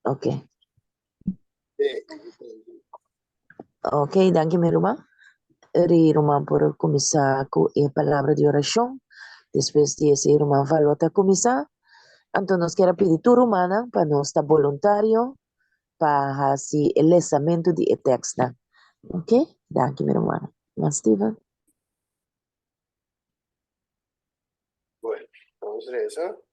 Ok. Ok, danke meu irmão. Irmão por começar com a palavra de oração. Depois de esse irmão falou para começar. Então nós quero pedir tu romana para nós estar voluntário para fazer o lançamento de texto. Ok? Danke meu irmão. Mas Steven. Bueno, vamos a eso.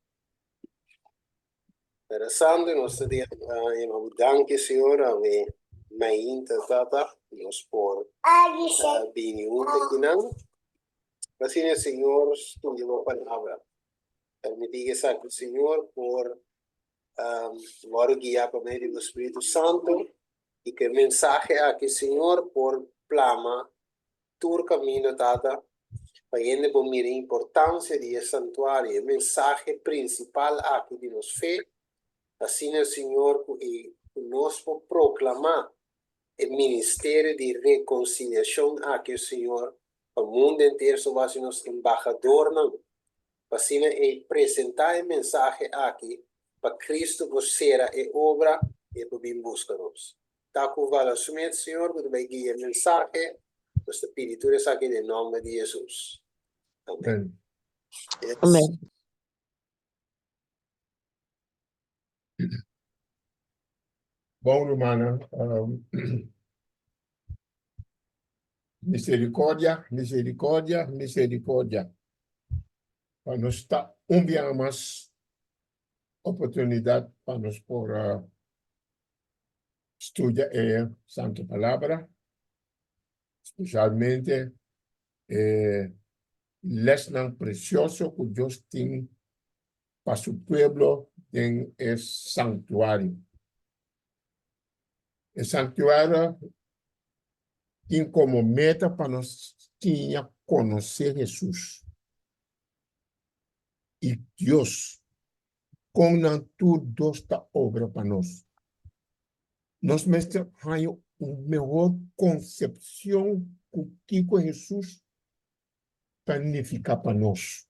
Interessante, nós temos danke, Senhor, a mãe tata, nós por bem aqui não. Assim, Senhor, estudio a palavra. Permitir que saque o Senhor por agora guiar por meio do Espírito Santo e que mensagem aqui, Senhor, por plama, tu caminho, tata, para ele por a importância de santuário, mensagem principal aqui de nos fé. Assim, Senhor, e nós por proclamar o ministério de reconciliação aqui, Senhor, o mundo inteiro, somos os embaixadores, não? Assim, e apresentar a mensagem aqui, para Cristo você a obra e para vir buscar-nos. Tá com o valor, Senhor, que vai guiar a mensagem, nós pedimos aqui em nome de Jesus. Amém. Amém. Bom, irmã, misericórdia, misericórdia, misericórdia. Para nós dar dia mais oportunidade para nós por estudar a Santa Palavra, especialmente lesson precioso que Deus tem para su pueblo en el santuario. El santuario tiene como meta para nos conocer Jesús. Y Dios, con toda esta obra para nos muestra una mejor concepción que Jesús planifica para nos.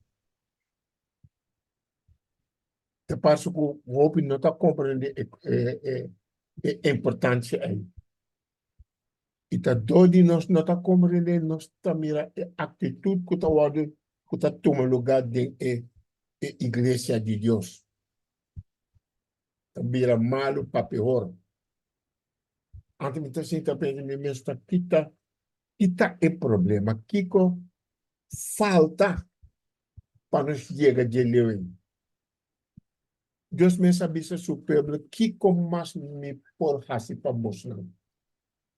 Te paso que o no está comprendiendo importancia ahí. Y todo nos no está compreendendo, no está mira actitud que está toma lugar de iglesia de Dios. Está mira malo para peor. Antes me está pensando mesmo está quita el problema, Kiko falta para nos llegar de leu. Deus me sabe se su pueblo, Kiko más me por hasi para vos não.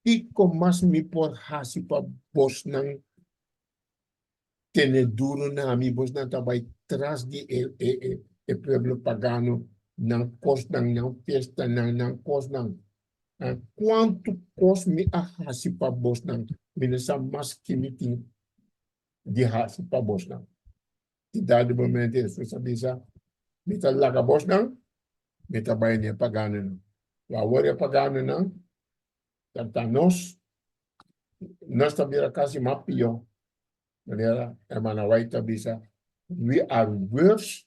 Kiko más me por hasi para vos não. Tiene duro na mi vos não vai tras de el pueblo pagano, não cos não festa não cos não. Quanto cos me a hasi para vos não. Me sa mais que me tem de hasi para vos não. E dado momento isso sabe sa me tá lá vos não. Me tá vai ne pagano não. La hora pagano não. Tanto nós também quase mais pior. Manera, hermana White bisa, we are worse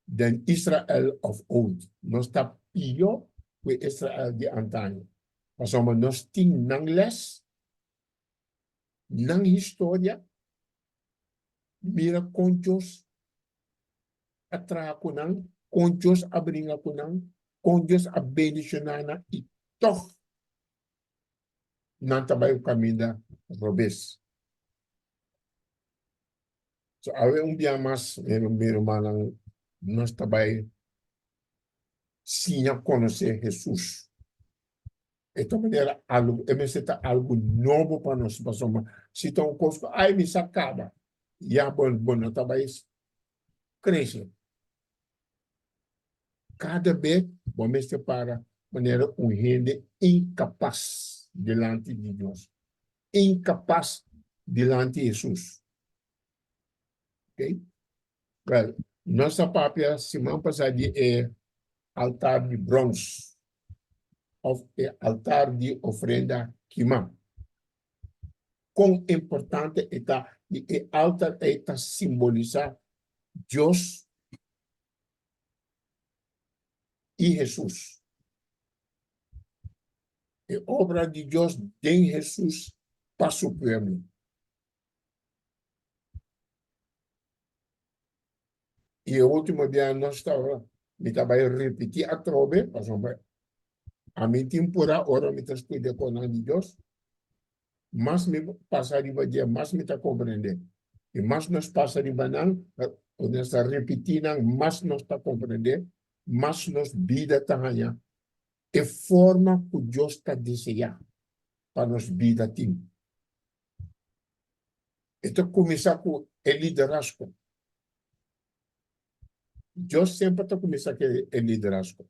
than Israel of old. Nós está pior que Israel de antaño. Mas nós temos não les, não história, mira conchos atrás com não, conchos abringa com não, conchos abençonar e toch não trabalha o caminho da robes. So, awe dia mais, meu irmão, nós trabalhamos sem conhecer Jesus. Esta maneira, algo, algo novo para nós. Se tem uma coisa, ai, me sacaba. E a bom, trabalho cresce. Cada vez, vamos para maneira gente incapaz delante de Deus. Incapaz delante de Jesus. Ok? Well, nossa pápia, semana passada, é altar de bronze, altar de ofrenda quimá. Quão importante está, e altar está simbolizar Deus e Jesus. E obra de Deus em Jesus para o pueblo. E o último dia nós estava, me estava a repetir a trobe, por exemplo, a mim temporada, ora me está escutando com o de Deus, mas me passa de dia, mais me está compreendendo. E mais nos passa de banal, quando está repetindo, mais nos está compreendendo, mais nos vida está ganhando. É forma que Deus está desejando para nos vida tim. Então, começar com o liderazgo. Deus sempre está começando com o liderazgo.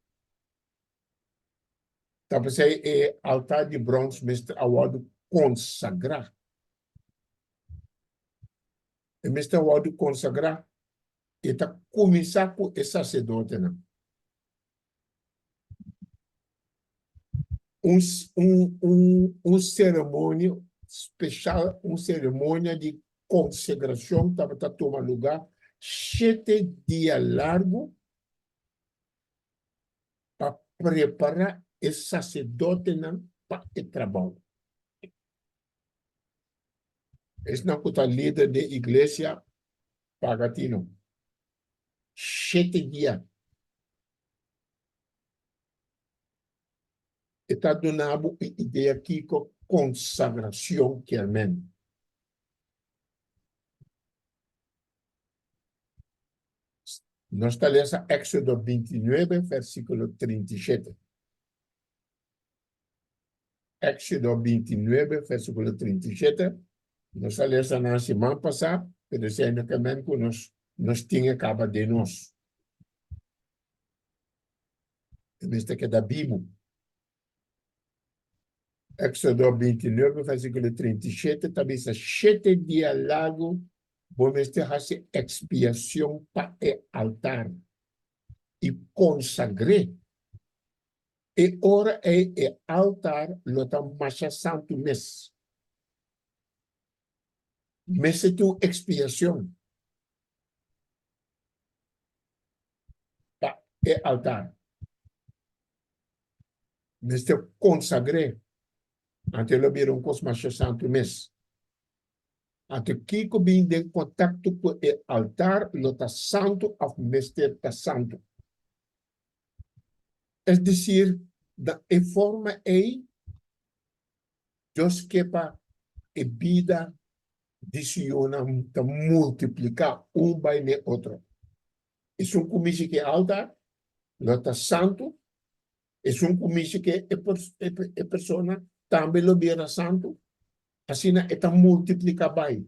Talvez é altar de bronze, mestre awado consagrar. E mestre awado consagrar, e está começar com o sacerdote, né? Cerimônia especial, cerimônia de consagração estava a tomar lugar 7 dias largo para preparar o sacerdote para o trabalho. Esse não é o líder da igreja pagatino. 7 dias. Está dando a ideia aqui com consagração que amém. Nós estamos lendo Éxodo 29, versículo 37. Éxodo 29, versículo 37. Nós estamos lendo na semana passada, mas ainda também que nós tínhamos acaba de nós. Neste que é da Bíblia. Éxodo 29, versículo 37, também diz 7 dias largo, vamos ter essa expiação para o altar e consagrar. E ora é o altar, lo tam macha santo mês. Mês é tu expiação para o altar. Mês te consagrar. Ante lo viram com os macha santo mês. Ante Kiko bem de contato com o altar, lo tá santo, ao mestre tá santo. É decir, da forma aí, Deus quer para a vida adiciona, multiplicar vai no outro. É comício que é altar, lo tá santo, é comício que a pessoa também lo vira santo, assim é multiplicar bem.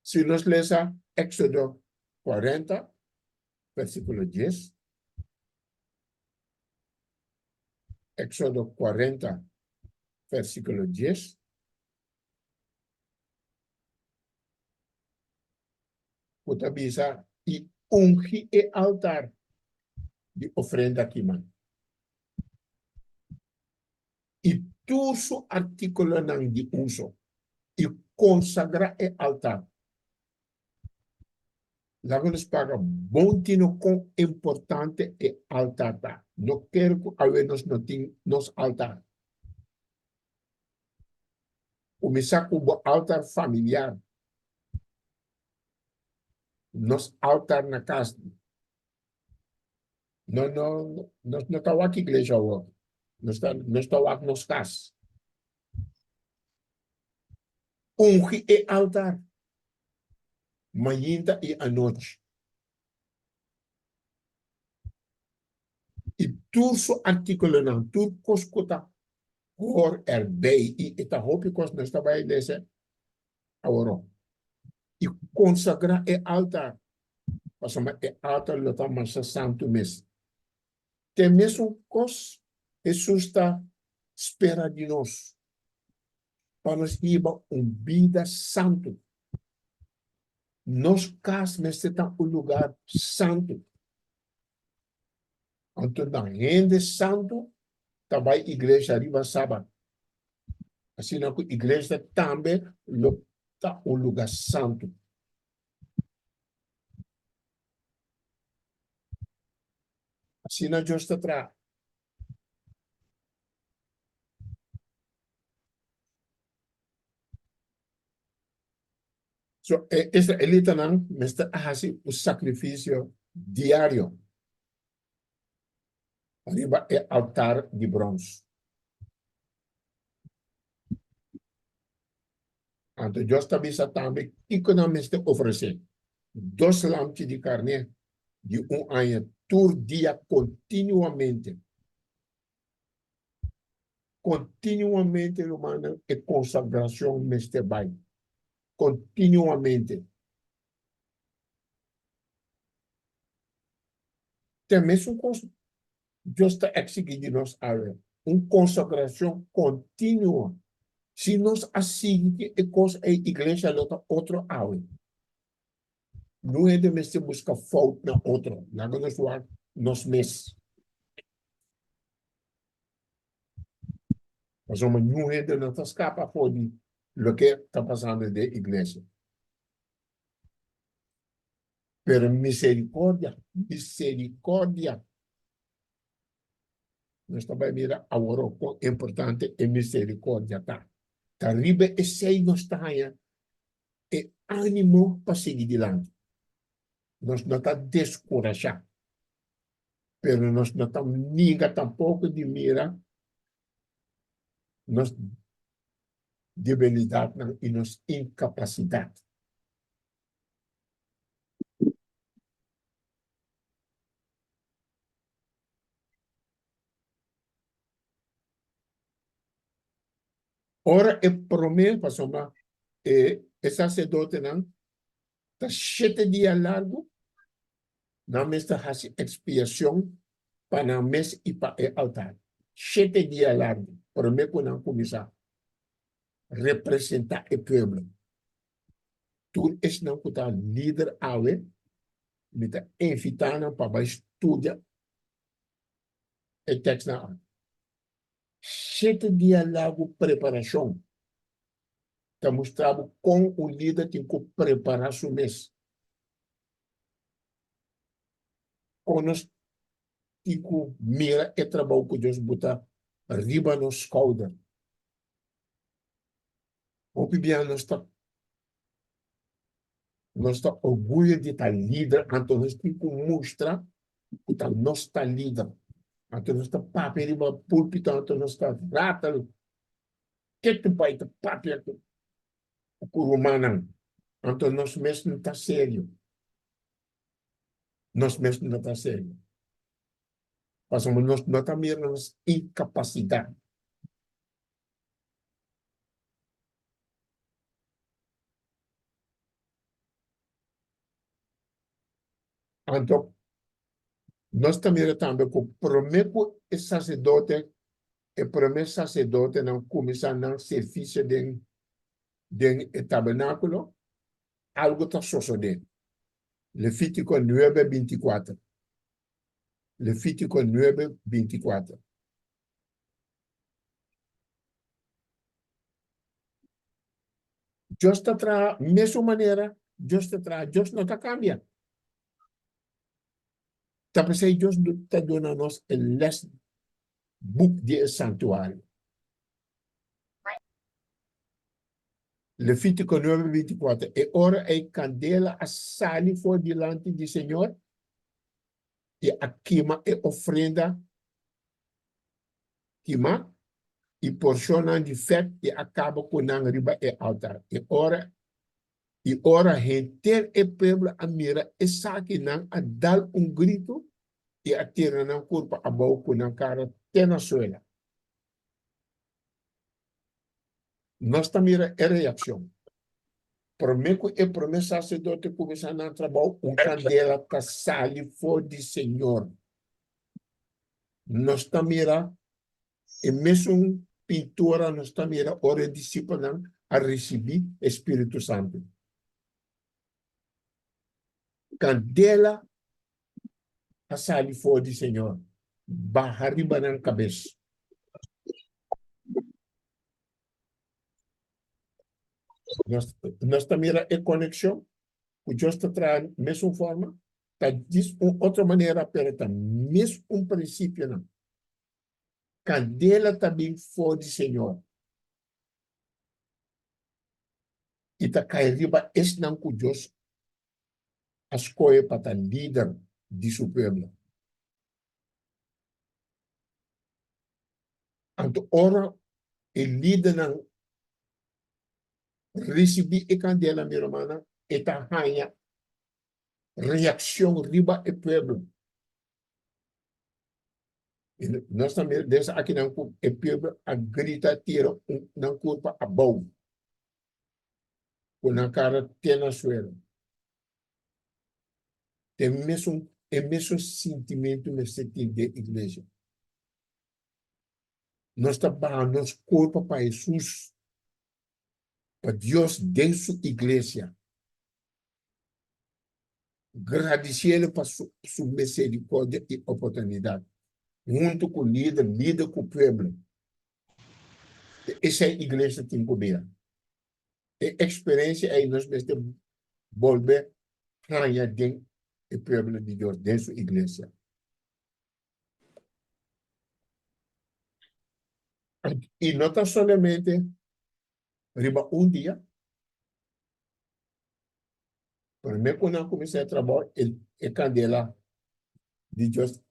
Se nós lemos Éxodo 40, versículo 10, Éxodo 40, versículo 10, puta bisa e ungi e altar de ofrenda aqui, man. E tudo su artículo não de uso e consagra e altar. Lá nos paga bom tino com importante e altar. Não quero que alguém nos altar. O misaco bo altar familiar. Nos altar na casa. Não está aqui igreja hoje. Não está aqui nos casas. Ungi e altar. Manhã e à noite. E tudo o artículo não, tudo que escuta por bem e está roupa que nós trabalhamos nesse agora. E consagrar é altar. Parce que é altar lo está mais santo mesmo. Tem mesmo coisa, Jesus está espera de nós para nos ir vida santo. Nós casamos nesse lugar santo. Então, na rende santo, também a igreja arriba sábado. Assim, a igreja também está lugar santo. Sina justa tra. So, esta elita nan, mesta ahasi o sacrifício diário. Arriba é altar de bronze. Então, justa bisa também, economista oferecer 2 lampes de carne de 1 ano, por dia, continuamente. Continuamente, humana, é consagração neste bairro. Continuamente. Tem mesmo justa exigir de nós área. Consagração contínua. Se nós assim é coisa a igreja lota outro área. Não é de mesmo buscar falta na outra. Lá nós vamos nós mesmos. Mas uma não é de nós escapa por o que está passando da igreja. Pero misericórdia, misericórdia. Nós também mira agora o importante é misericórdia, tá? Tariba é sei nós tá aí, é ânimo para seguir adiante. Nós não está descorajar, pero nós não estamos ninguém tampouco de mira nós debilidade e nossa incapacidade. Ora é promessa para somar é sacerdote não está 7 dias largo na mesa de expiação para o mês e para o altar. 7 dias largo, promessa que não começar a representar o povo. Tu és não que está líder awe, me está invitando para estudar o texto na 7 dias largo preparação. Está mostrado com o líder tem que preparar o mês. Conosco tipo mira e trabalho que Deus bota riba no escolda. O que bem nós está orgulho de estar líder, então nós temos que mostrar que nós está líder. Então nós está papel riba púlpito, então nós está rata, que tu pai está papel por humana. Então nós mesmo não está sério. Nós mesmo não está sério. Mas nós não está mirando nossa incapacidade. Então, nós também que o primeiro sacerdote, o primeiro sacerdote não começa no serviço de tabernáculo, algo está sucedendo. Levítico 9:24. Levítico 9:24. Deus está tra mesma maneira, Deus não está cambiando. Tá pensando Deus está dando nós o last book de santuário. Levítico 9:24. E ora a candela a sali for diante do Senhor e a queima e ofrenda queima e porciona de fé e acaba com a riba e altar. E ora renter e pebra a mira e saque não a dar grito e a tira na corpo a bau com a cara tena suela. Nós mira é reação. Prometo e promessa sacerdote começar a trabalhar candela que sale for de Senhor. Nós mira e mesmo pintura nós mira ora discípula a receber Espírito Santo. Candela a sali for de Senhor. Bahariba na cabeça. Nós mira e conexão. O Deus está trazendo mesma forma, diz outra maneira, pero mesmo princípio, não. Candela também for de Senhor. E tá cairiba esse não que Deus escolhe para líder de seu povo. Então, ora, o líder não recebe a candela, minha irmã, e tá ganha reação riba e povo. Nós também, dessa aqui não, o povo a grita tira não culpa a bom. Com a cara tem na suela. Tem mesmo sentimento nesse tipo de igreja. Nós trabalhamos nosso corpo para Jesus, para Deus dentro da sua igreja. Agradecer para sua misericórdia e oportunidade. Junto com o líder com o povo. Essa é a igreja que tem que ver. A experiência é nós mesmos volver a ganhar dentro do povo de Deus, dentro da igreja. E não está somente riba dia, para mim, quando eu comecei a trabalhar, a candela de Deus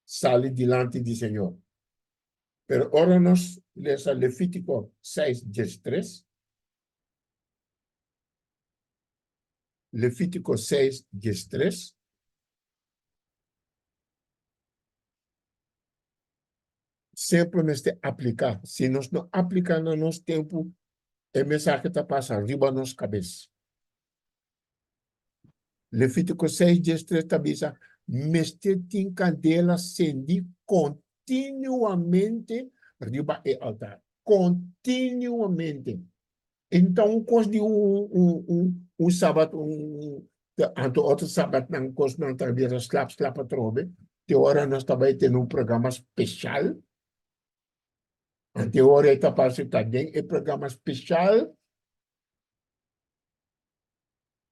sale diante do Senhor. Pero ahora nos lesa Levítico 6:13. Levítico 6:13. Simplesmente aplicar. Se nós não aplicar no nosso tempo, a mensagem está passando arriba da nossa cabeça. Levítico 6:13 está dizendo, mestre tem candela acendi continuamente arriba do altar. Continuamente. Então, coisa de sábado, outro sábado, não coisa não talvez slap a trove. De hora nós também temos programa especial. Ante hora está passando também programa especial.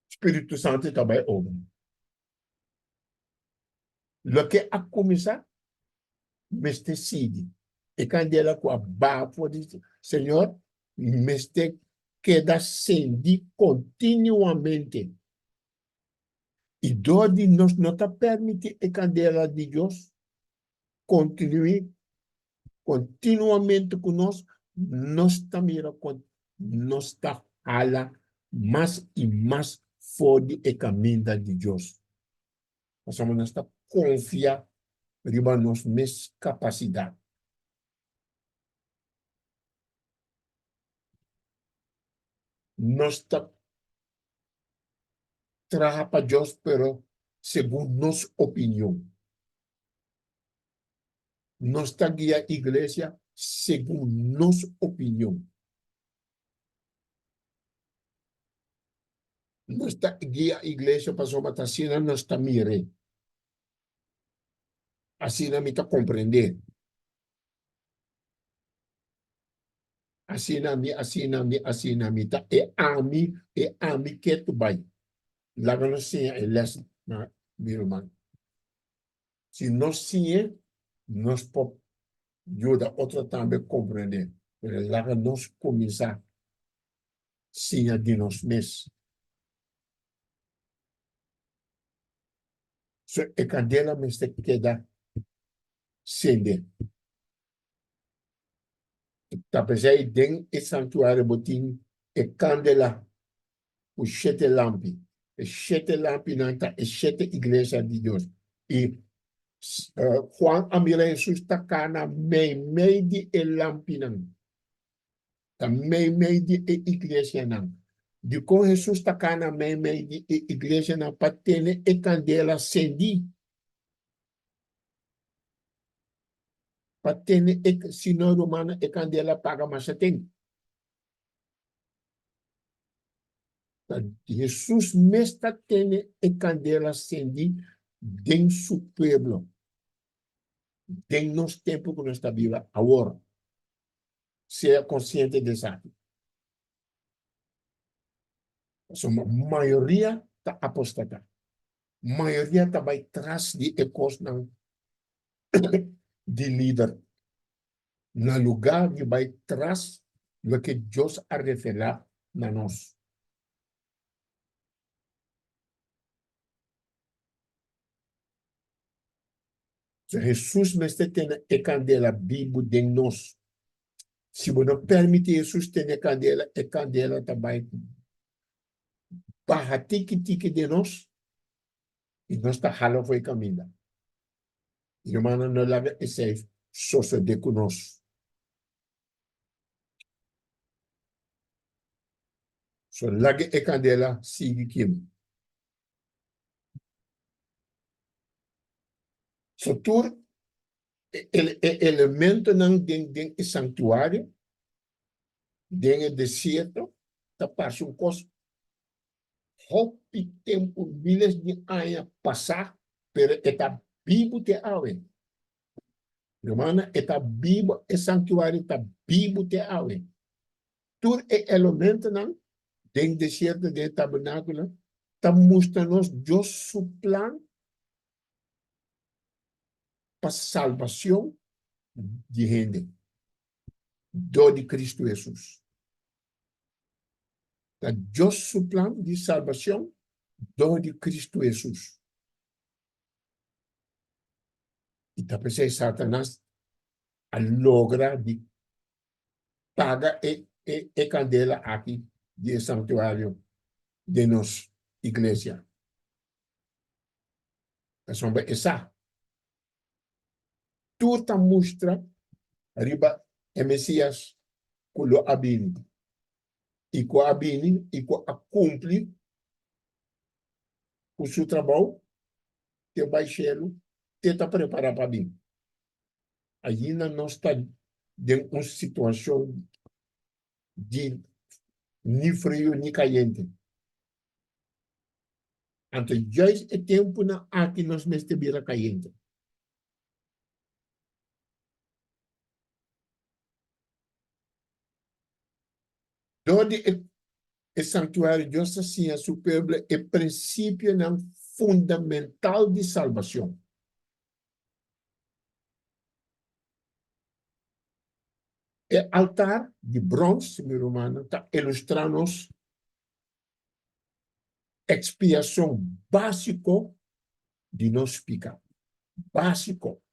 Espírito Santo também ouve. Lo que a começar, mestre Sidi. E quando ela com a bafo diz, Senhor, mestre queda acendi continuamente. E dode nos não está permite a candela de Deus continue continuamente conosco, nós também nós está ala mais e mais fora do caminho de Deus. Nós está confiar em nossa capacidade. Nós está trabalhando para Deus, pero segundo nossa opinião. Nós está guiando a igreja segundo nossa opinião. Nós está guiando a igreja para somar assim, nós está mirando. Assim não me está compreender. Assim não me está. É a mim que tu vai. Lá não sei é less na meu irmão. Se nós sim nós pode ajudar outro também compreender. Mas lá nós começar sim de nós mesmos. So é cadela me está queda sende. Talvez aí dentro do santuário botim é candela o sete lampi. E sete lampi não tá é sete igreja de Deus. E Juan Amira Jesus está cá na meio de lampi não. Tá meio de igreja não. De com Jesus está cá na meio de igreja não para ter e candela acendi. Para ter se não romana e candela paga mais tem. Jesus mesmo tem e candela acendi dentro do povo. Dentro nos tempos que nós estamos vivendo agora. Seja consciente disso. A maioria está apostada. maioria está vai trás de ecos não de líder. No lugar de vai trás lo que Deus a revelar na nós. So, Jesus mestre tem a candela Bíblia de nós. Se você não permite Jesus ter a candela também barra tique de nós e nós está ralo foi caminho. Irmã, não lave esse socio de conosco. So, lage a candela sigue kim. So, tur el elemento não den santuário, den deserto, tá passa coisa hopi tempo milhas de anos passar, pero eta vivo te awe. Romana eta vivo e santuário tá vivo te awe. Tur elemento não den deserto de tabernáculo, tá mostrando Deus su plan para salvação de gente. Do de Cristo Jesus. Tá Deus su plan de salvação do de Cristo Jesus. E tá pensando Satanás a logra de paga e candela aqui de santuário de nos igreja. Essa é essa. Tudo mostra riba e Messias kulo abini. E com abini e com a cumpre o seu trabalho que vai chelo está preparado para mim. Ainda não está em uma situação de nem frio nem caliente. Então, já é tempo na aqui nós neste vira caliente. Donde o santuário de Deus assim é superbo é princípio não fundamental de salvação. O altar de bronze, meu irmão, está ilustrando-nos expiação básico de nós pecados. Básico.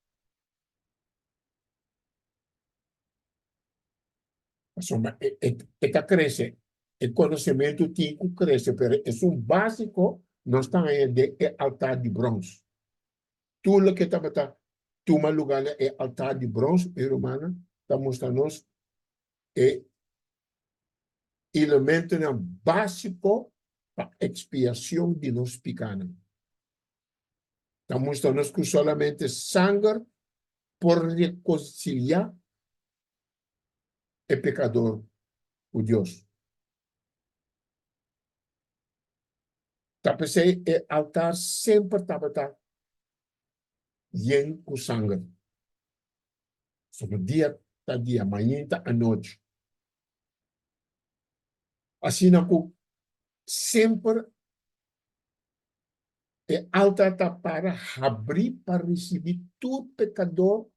Está cresce. O conhecimento tico cresce, mas é um básico, nós estamos aí de altar de bronze. Tudo que está toma lugar é altar de bronze, meu irmão, está mostrando-nos elemento básico para expiação de nós pecados. Está mostrando-nos que solamente sangue por reconciliar o pecador com Deus. Tá pensei o altar sempre estava yen com sangue. Sobre dia tá dia, manhã tá à noite. Assim não sempre o altar tá para abrir para receber todo pecador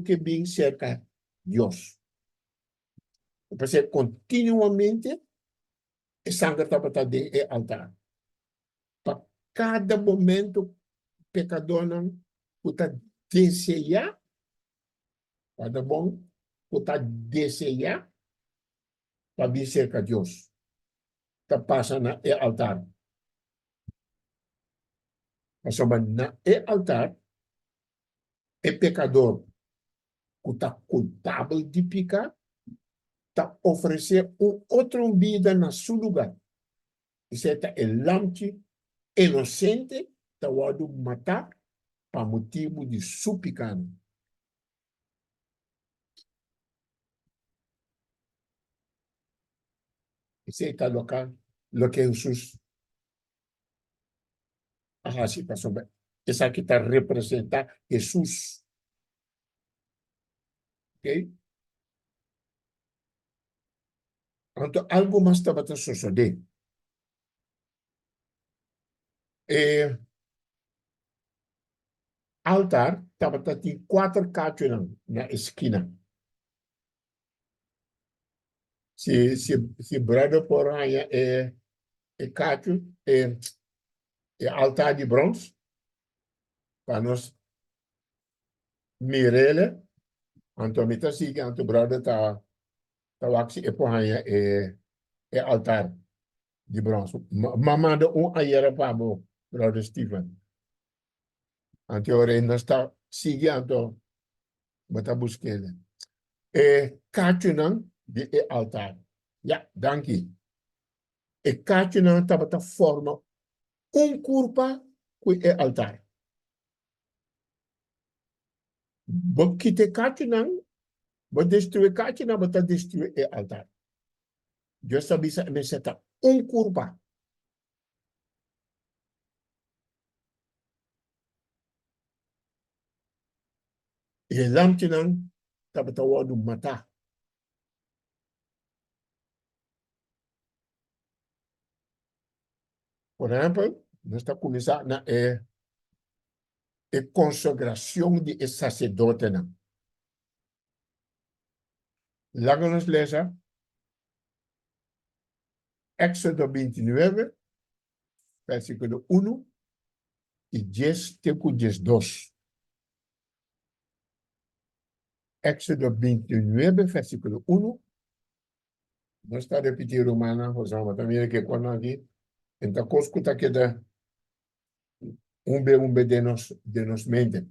que vem cerca de Deus. Eu pensei continuamente o sangue estava dentro do altar. Para cada momento pecador não está desejar, cada bom está desejar para vir cerca de Deus. Está passando no altar. Mas no altar, o pecador que está culpável de pecar, está oferecendo outra vida na seu lugar. Isso é o lampe inocente, está o matar para motivo de seu pecado. Isso é o local, lo que Jesus faz. Isso aqui está representando Jesus. Ok? Então, algo mais estava sucedendo. altar tem 4 cachos na esquina. Se brother por aí é cacho, é altar de bronze, para nós mirele, então me tá sigue, então brother tá aqui e por aí é altar de bronze. Mamando aí era para o brother Stephen. Então nós está seguindo, bota buscando. Cacho não de altar. Ja, danke. E cacho não tá forma curva que é altar. Porque te cacho não, vou destruir cacho não, vou destruir o altar. Eu sabia que me seta curva. E lampo não, tá o matar. Por exemplo, nós está começando na consagração de sacerdote não. Lá nós lemos Éxodo 29, versículo 1 e 10 até 12. Éxodo 29, versículo 1. Nós está repetindo Romana, Rosama, também que quando aqui, então, escuta que da um de nos mente.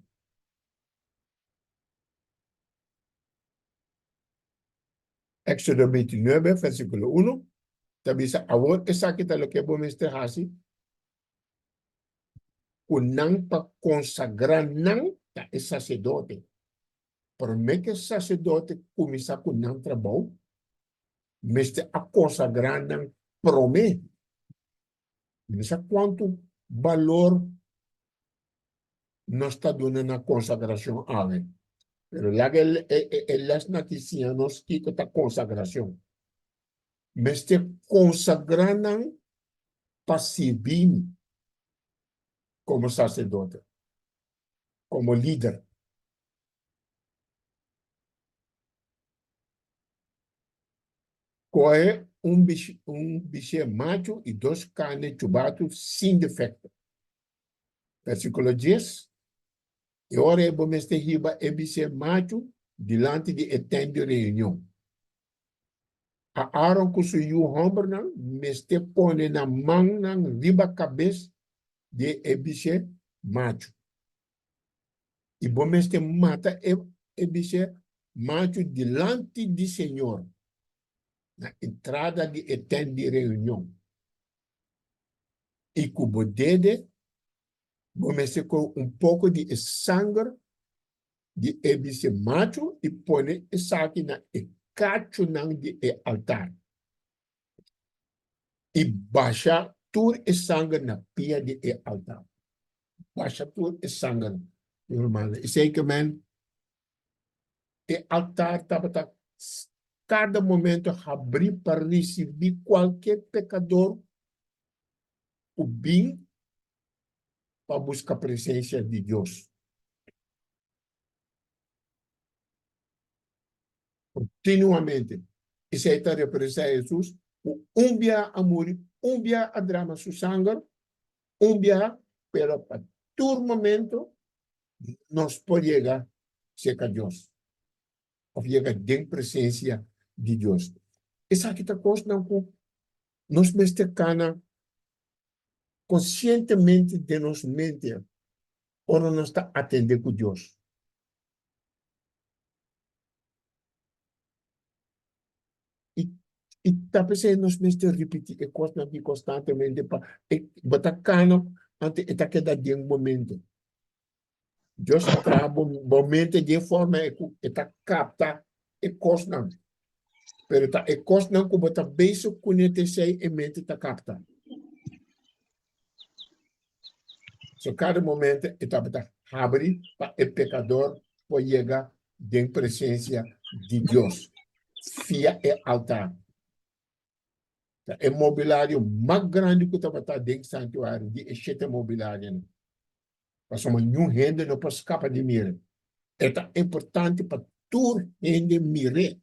Éxodo 29, versículo 1. Também sa awor esa kita lo que bom este hasi, kunang pa consagrar nang ta sacerdote. Por me que sacerdote começa com nang trabalho, meste a consagrar nang prome. Não sei quanto valor nós está dando na consagração a ele. Pero lá que las noticianos que está consagração. Meste consagrar nang passivim como sacerdote, como líder. Coe bicho macho e 2 carnes chubados sem defeito. Versículo 10. E ora é bom este riba e bicho macho diante de etende de reunião. A Aaron kusuyu hombre não, meste pone na mão não riba cabeça de bicho macho. E bom este mata e bicho macho diante de Senhor. Na entrada de etende de reunião. E cubo dede, comece com pouco de sangue de esse macho e põe isso aqui na cacho de altar. E baixa todo esse sangue na pia de altar. Baixa todo esse sangue. Irmão, e sei que, man, o altar estava cada momento abrir para receber qualquer pecador o bem para buscar a presença de Deus. Continuamente. Isso aí está representando Jesus. Dia amor, dia a drama su sangue, dia, pero para todo momento, nós podemos chegar a Deus. Ou chegar em presença de Deus. Essa aqui está constando nós mexicana conscientemente de nos mente, ou nós está atendendo com Deus. E talvez nós precisamos repetir a coisa aqui constantemente para botar cano antes de que dá de momento. Deus traz momento de forma que capta a coisa não. Pero a coisa não como está bem se conhecer e mente está capta. So cada momento está abre para o pecador pode chegar em presença de Deus. Via o altar. É mobiliário mais grande que estava dentro do santuário, de este mobiliário. Mas uma new gente não pode escapar de mire. É importante para tu gente mire.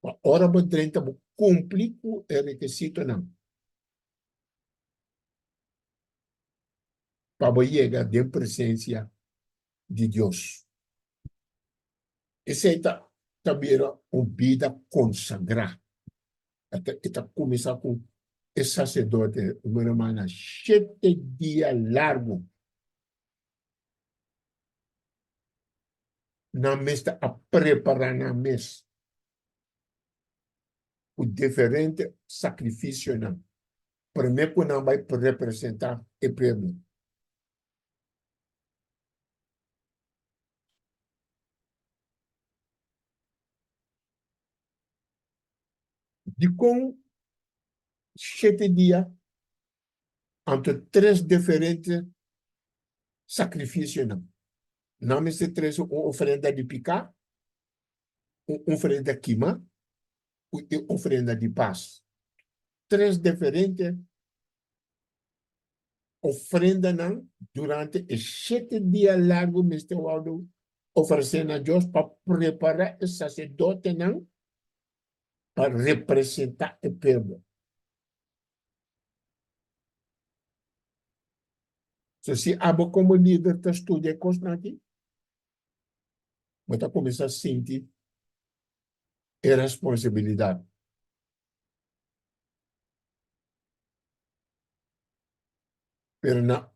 A hora do treinta cumprir o requisito não. Para chegar de presença de Deus. Essa é também uma vida consagrada. Até começar com o sacerdote, uma semana, 7 dias largo. Na mesa, a preparar na mesa. O diferente sacrifício, não. Primeiro, que não vai representar o prêmio. De com 7 dias, entre 3 diferentes sacrifícios, não. Não me se 3, uma oferenda de picar, uma oferenda de queima, e uma oferenda de paz. 3 diferentes ofrendas, não, durante os 7 dias largos, Mr. Waldo, oferecendo a Deus para preparar o sacerdote, não, para representar o povo. Se abo como líder te estudia coisas aqui, você começa a sentir a responsabilidade. Pero na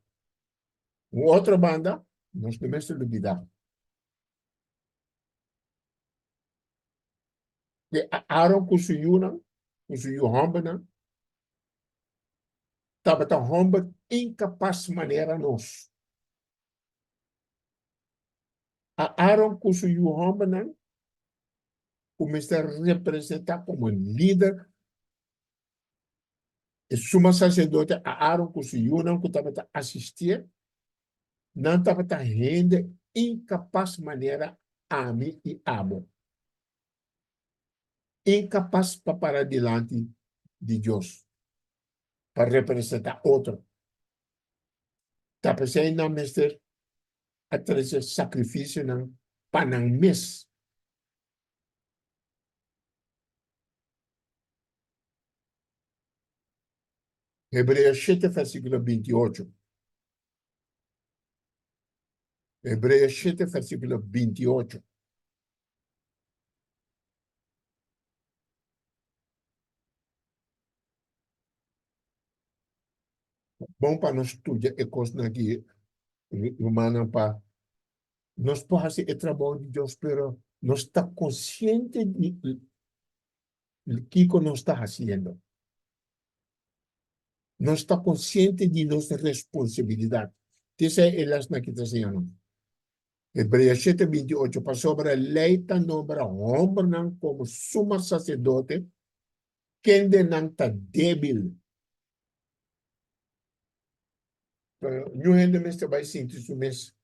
outra banda, nós temos que duvidar. Que Aaron kusuyuna, kusuyu hombana, tabata homba incapaz maneira nós. Aaron kusuyu hombana, começa a representar como líder. E suma sacerdote Aaron kusuyuna, que tabata assistir, não tabata rende incapaz maneira a mim e amo. Incapaz para parar diante de Deus, para representar outro. Está pensando na mestre a trazer sacrifício para não mes. Hebreus 7, versículo 28. Hebreus 7, versículo 28. Bom para nós estudar e coisas aqui, humana, para nós podemos fazer o trabalho de Deus, mas nós estamos conscientes de o que nós estamos fazendo. Nós estamos conscientes de nossa responsabilidade. Essa é a que está dizendo. Hebreus 7, 28, para sobre a lei está nombra homem não como sumo sacerdote, quem de não está débil. Não é mesmo vai sentir isso mesmo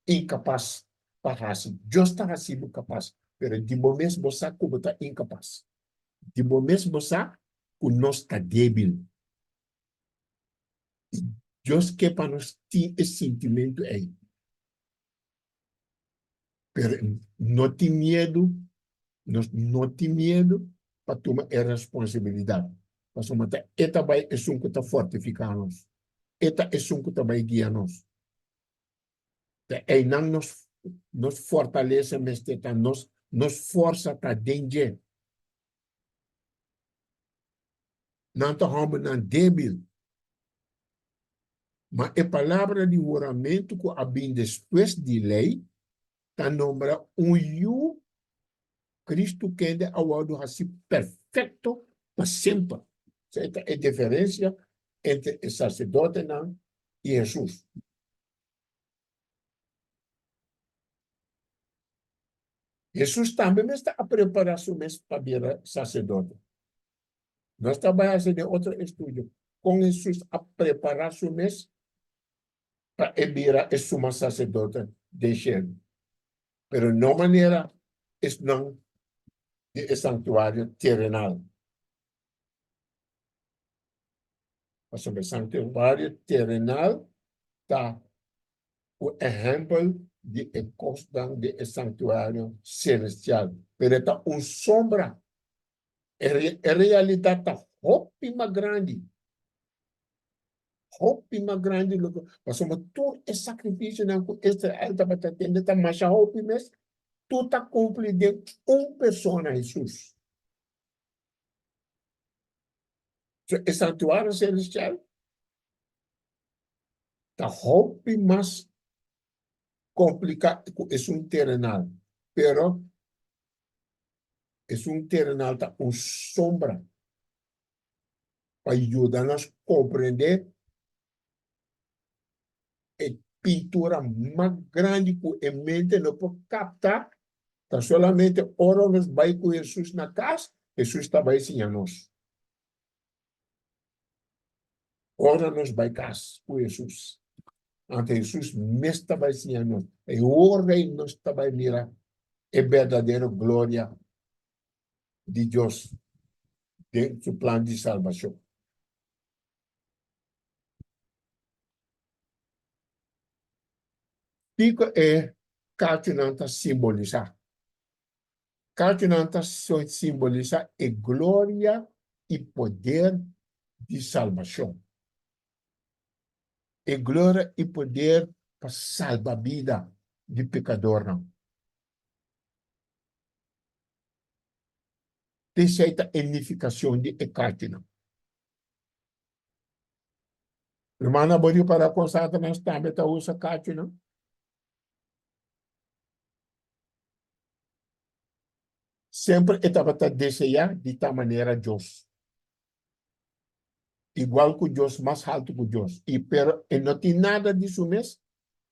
incapaz para fazer. Deus está sendo capaz, mas de momento você como está incapaz. De momento você o nós está débil. Deus quer para nós ter esse sentimento aí. Mas não tem medo, não tem medo para tomar a responsabilidade. Mas esta vai é um que está fortificando-nos. Esta é um que está vai guiar-nos. E não nos fortalece, mas nos força para dentro. Não estamos não débil. Mas a palavra de juramento que havia depois de lei, está nombra you, Cristo que é o assim perfeito para sempre. Essa é a diferença entre o sacerdote e Jesus. Jesus também está a preparar-se para virar sacerdote. Nós trabalhamos em outro estudo. Com Jesus a preparar-se para virar o sumo sacerdote de Shem. Pero não maneira, não de santuário terrenal. Mas o santuário terrenal tá o exemplo de encosta de santuário celestial. Pero está sombra. É realidade tá roupa grande. Roupa grande. Mas todo esse sacrifício não Israel estava tendo, tá mais roupa mesmo. Tudo está cumprido de pessoa, Jesus. O santuário celestial está roupa mais complicado. É terrenal. Pero é terrenal, tá sombra. Para ajudar-nos a compreender a pintura mais grande que a mente não pode captar. Então, solamente ora nos vai com Jesus na casa, Jesus está vai ensinar-nos. Ora nos vai casa com Jesus. Ante Jesus mesmo está vai ensinar-nos. E ora nos está vai mirar a verdadeira glória de Deus dentro do plano de salvação. Pico é cartunanta simbolizar. Cartunanta simboliza a glória e poder de salvação. A glória e poder para salvar a vida de pecador. Não. Essa é a unificação de Cartuna. Irmã, bori para constar nós também tá usa Cartuna. Sempre estava a desejar de tal maneira Deus. Igual que Deus, mais alto que Deus. E pero não tem nada disso mesmo.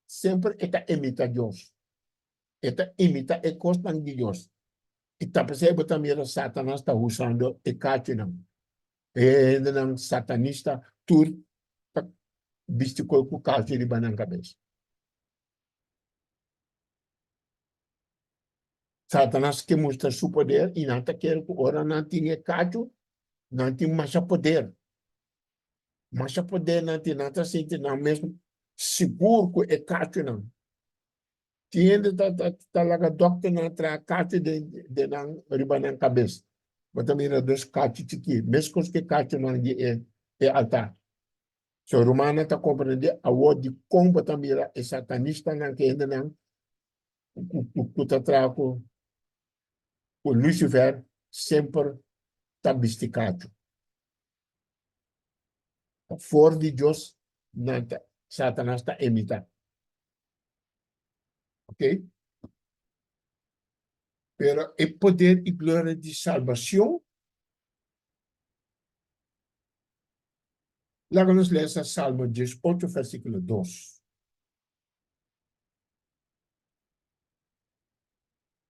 Sempre está imita Deus. Está imita a constante de Deus. E está percebendo também que Satanás está usando a Cartuna. E não satanista, tudo visto com o caso de banana cabeça. Satanás que mostra seu poder e não quer que ora não tenha caso, não tem mais poder. Mais poder não tem nada sente não mesmo seguro que é caso não. Tiende tá lá doctor na tra caso de não ribanan cabeça. Mas também é dois casos aqui, mesmo que caso não é altar. So Romana está compreendendo a ordem de como também é satanista não que ainda não o trago o Lucifer sempre está misticado. Fora de Deus, nada. Satanás está imitando. Ok? Pero o poder e glória de salvação, lá nos ler essa Salmo 18, versículo 2.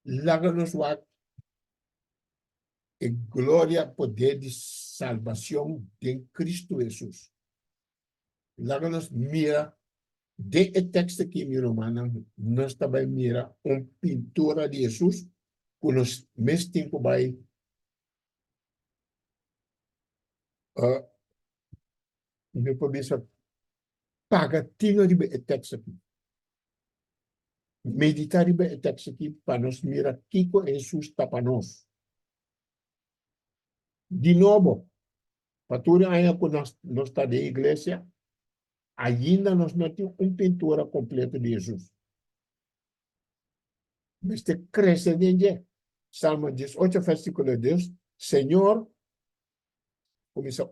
Lá nos vai a glória, poder de salvação de Cristo Jesus. Lá nos mira, de texto aqui, meu irmão, nós também mira pintura de Jesus, que nos mesmo tempo vai me começa paga tinha de texto aqui. Meditar de texto aqui para nós mira que Jesus está para nós. De novo, para tudo ainda que nós está de igreja, ainda nós não temos pintura completa de Jesus. Mas te cresce de Salmo 18, versículo 2, Senhor, começa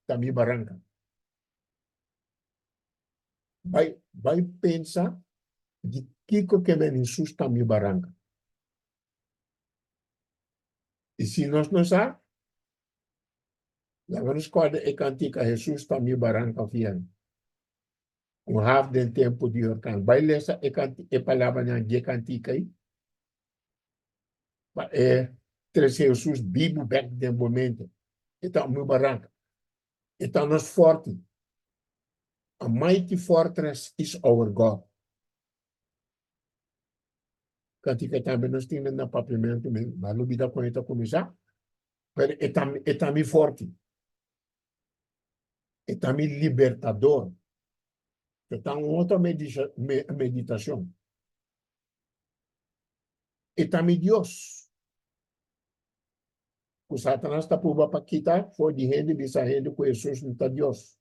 também barranca. Vai pensar de que Jesus também barranca. E se nós não sabemos, vamos quando é cantica Jesus também barranca fiando. Half den tempo de orkan. Vai ler essa é palavra de cantica aí. Trazer Jesus Bíblia back de momento. Então, meu barranca. Então, nós forte. A mighty fortress is our God. Cantica também nós temos na papimento mesmo. Mas não vida com ele começar. Mas é também forte. É também libertador. Então, outra meditação. E também Deus. O Satanás está por para quitar, foi de rede, dessa rede, com Jesus não está Deus.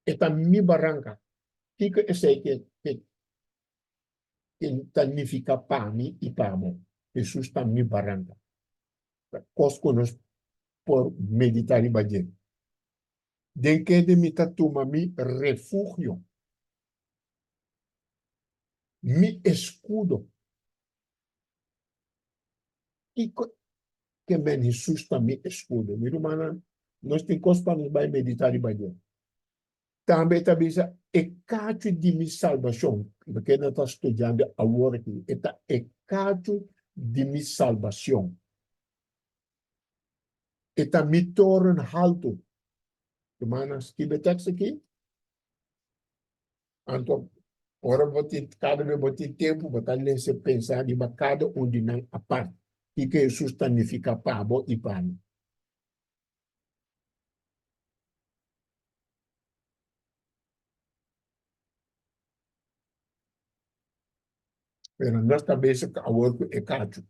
E também barranca. Que é sei que significa para mim e para mim. Jesus também barranca. Cosco nos por meditar e bater. Den que de mi tatuma mi refugio. Mi escudo. E que men Jesus também escudo. Mi rumana, nós tem coisa para nos vai meditar e bater. Também é cacho de minha salvação. Porque nós estamos estudando agora aqui. É cacho de minha salvação. É me torna alto. Hermanas, que texto aqui? Então, ora cada vez botar tempo, botar nesse pensar de cada de não a parte. Que isso significa para e para mim. Pero nós também se agora é cacho.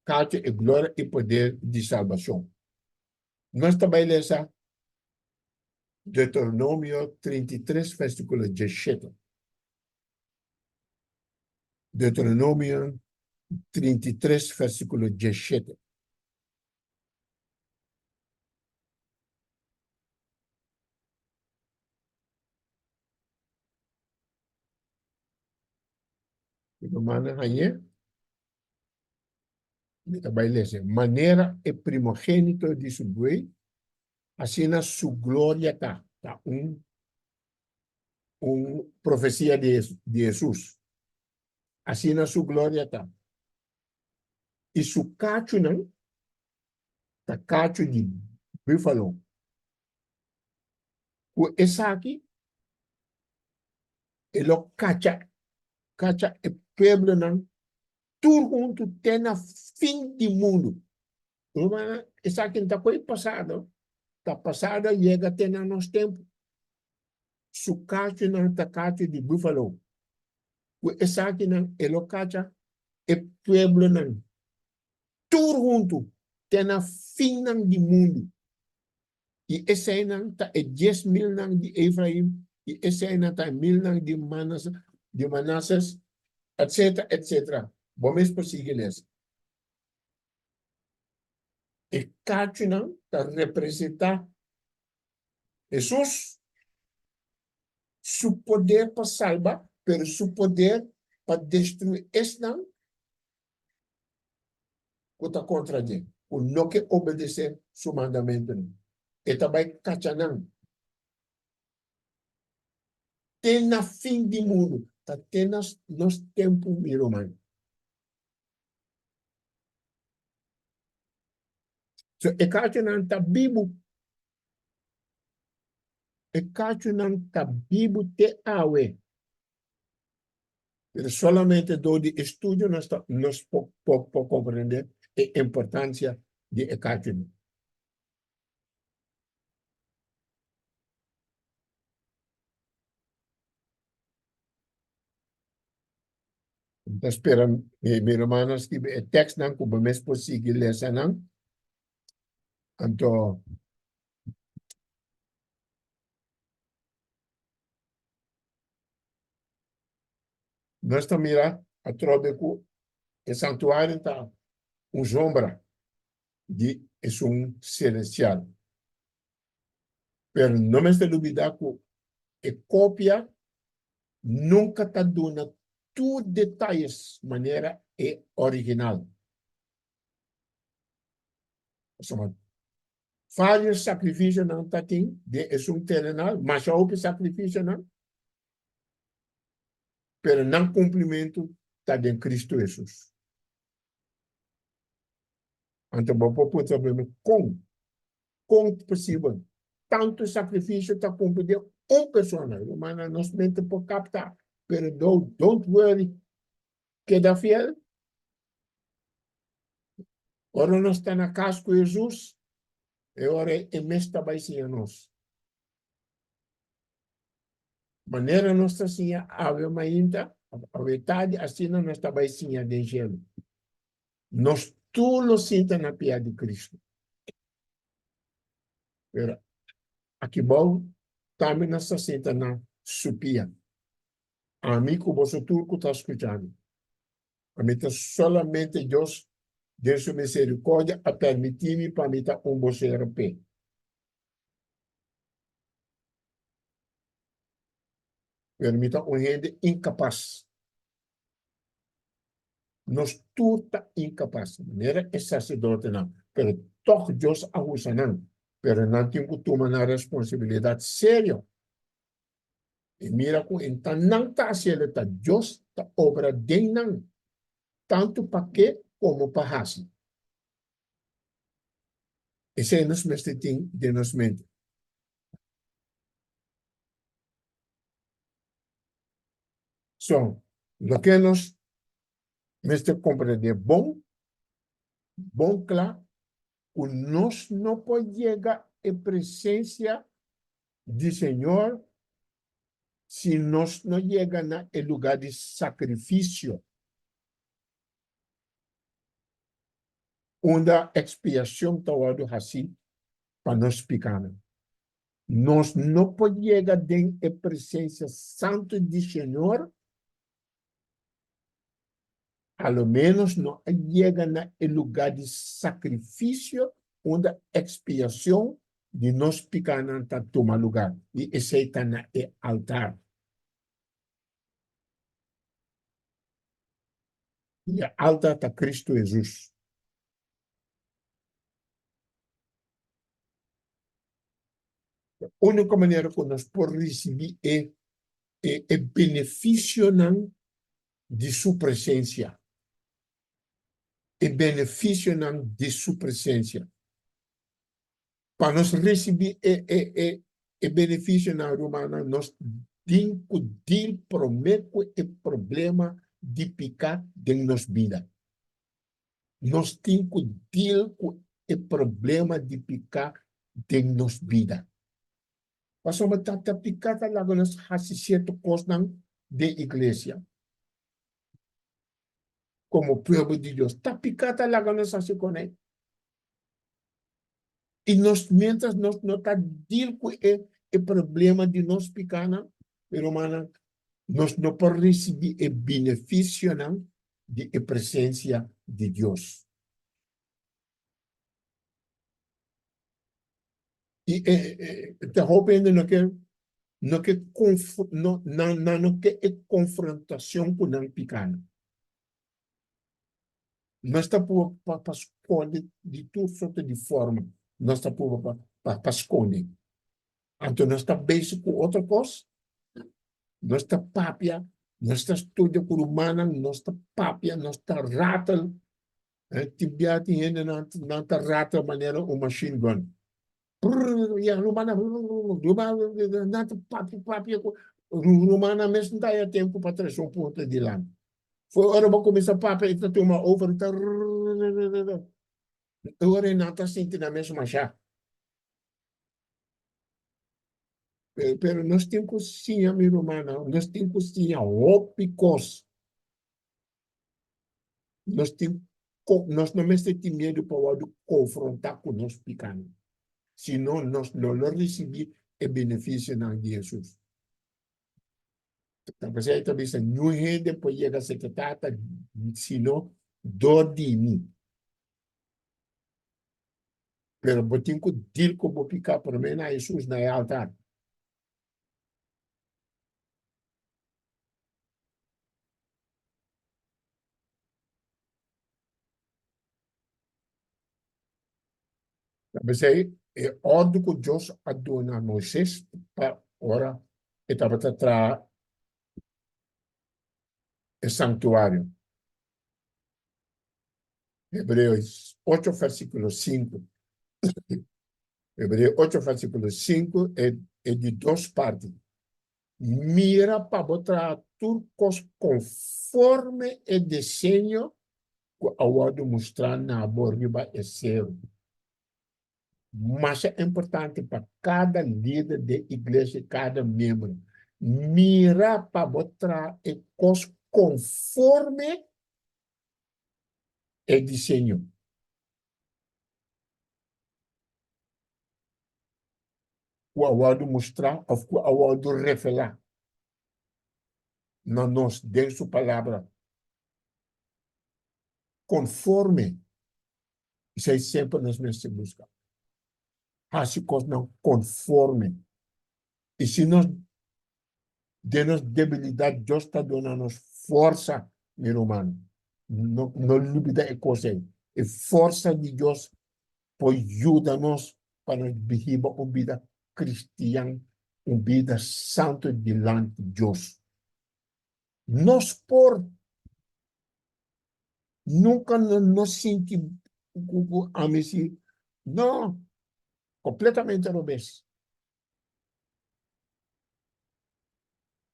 Cacho é glória e poder de salvação. Nós também lemos Deuteronômio 33, versículo 17. Deuteronômio 33, versículo 17. Romana aí, também lemos, maneira é primogênito de seu boi, assim na sua glória está. Tá profecia de Jesus. Assim na sua glória está. E su cacho não, tá cacho de búfalo. O essa aqui, ele cacha é pueblo não, tudo junto tem na fim do mundo. Uma essa aqui está coisa passado, tá passado chega até no nosso tempo. Su cacho não tá cacho de búfalo. O essa aqui não, ele cacha é pueblo não, tudo junto tem na fim do mundo. E esse aí não tá 10.000 não de Efraim, e esse aí não tá 1.000 não de Manassés, etc, etc. Vamos prosseguir nessa. E cada não está representar Jesus, seu poder para salvar, pero seu poder para destruir esse não, que está contra ele, o não que obedecer seu mandamento não. E também cacha não. Tem na fim do mundo, tá tem nos tempos romano. So, e cacho não está vivo. E cacho não está vivo te awe. Pero solamente do de estudo nós podemos compreender a importância de cacho. Então, espero, meus irmãos, que o texto não como mais possível ler, não. Então, nós estamos mirando a troca que o santuário está sombra de celestial. Pero não me se duvidar que a cópia nunca está dando todos os detalhes de maneira original. Vários sacrifícios não está tem, terrenal, mas houve sacrifício não. Pero não cumprimento está em Cristo Jesus. Então, vamos pensar como possível tanto sacrifício está cumprido pessoa, mas nós mente por captar. Pero don't worry, queda fiel. Ora nós está na casa com Jesus, Agora é mesta baisianos. Maneira nossa sinha ave mainda, a verdade assim não está baisinha de gelo. Nós tudo sinta na pia de Cristo. Pero aqui bom, também nós sinta na supia. Amigo, você turco está escutando. A mim solamente Deus, de sua misericórdia, a permitir-me para mim você europeu. Permita gente incapaz. Nós tudo está incapaz. Não é sacerdote, não. Mas toch Deus ajuda, não. Mas não tem que tomar a responsabilidade séria. E mira, então não está sendo Deus está obra de não. Tanto para que como para fazer. Esse é o nosso mestre de nossa mente. So, lo que nós mestre compreender bom claro, que nós não podemos chegar à presença do Senhor se nós não chegamos no lugar de sacrifício, onde a expiação está assim para nós pecarmos. Nós não podemos chegar à presença santa do Senhor, ao menos não chega no lugar de sacrifício, onde a expiação de nós pecarmos está toma lugar. E esse está no altar. E a altar está Cristo Jesus. A única maneira que nós podemos receber é benefício de sua presença. É benefício de sua presença. Para nós receber benefício na romana, nós temos que prometer o problema de pecar de nossa vida. Nós temos que deal com o problema de pecar de nossa vida. Pastor, matapikata lago nas hasisieto kos ng de iglesia. Como pueblo de Dios. Tapikata lago nas hasikone. E nós, mientras nós não está deal com o problema de nós picana, pero mana, nós não podemos receber o benefício de a presença de Deus. E te hopendo no que não que é confrontação com a picana. Nós estamos para esconder de tudo sorte de forma. Nós estamos para esconder. Então, nós estamos bem com outra coisa. Nós estamos papia. Nós estamos estudando com humana. Nós estamos papia. Nós estamos rata. Tibia tem não está rata maneira o machine gun. E a humana não está papia. Humana mesmo não dá tempo para trazer ponto de lá. Foi hora para começar a papia. E está uma over. Agora não está sentindo a mesma chá. Pero nós temos cozinha, minha irmã, nós temos cozinha ópicos. Nós não temos medo para confrontar com nós pecados. Senão, nós não recebemos o benefício de Jesus. Então, você também está não gente para chegar a secretária, senão dor de mim. Pero eu tenho que dizer que eu vou ficar para mim na Jesus na altar. Você é ordem que Deus adorou a Moisés para ora estava atrás o santuário. Hebreus 8, versículo 5. Hebreus 8, versículo 5 é de duas partes. Mira para botar turcos conforme o desenho que a ordem mostrar na borriba é céu. Mas é importante para cada líder de igreja, cada membro, mirar para botar e coisas conforme o desenho. O awado mostrar, o awado revelar. Não nos dê sua palavra. Conforme. Isso é sempre nós mesmos buscar. Assim coisas não conforme. E se nós temos debilidade, Deus está dando-nos força, meu irmão. Não dúvida é coisa. É força de Deus para ajudar-nos para viver uma vida cristã, uma vida santa diante de Deus. Nós por nunca nos sentimos a mim, não, completamente ao revés.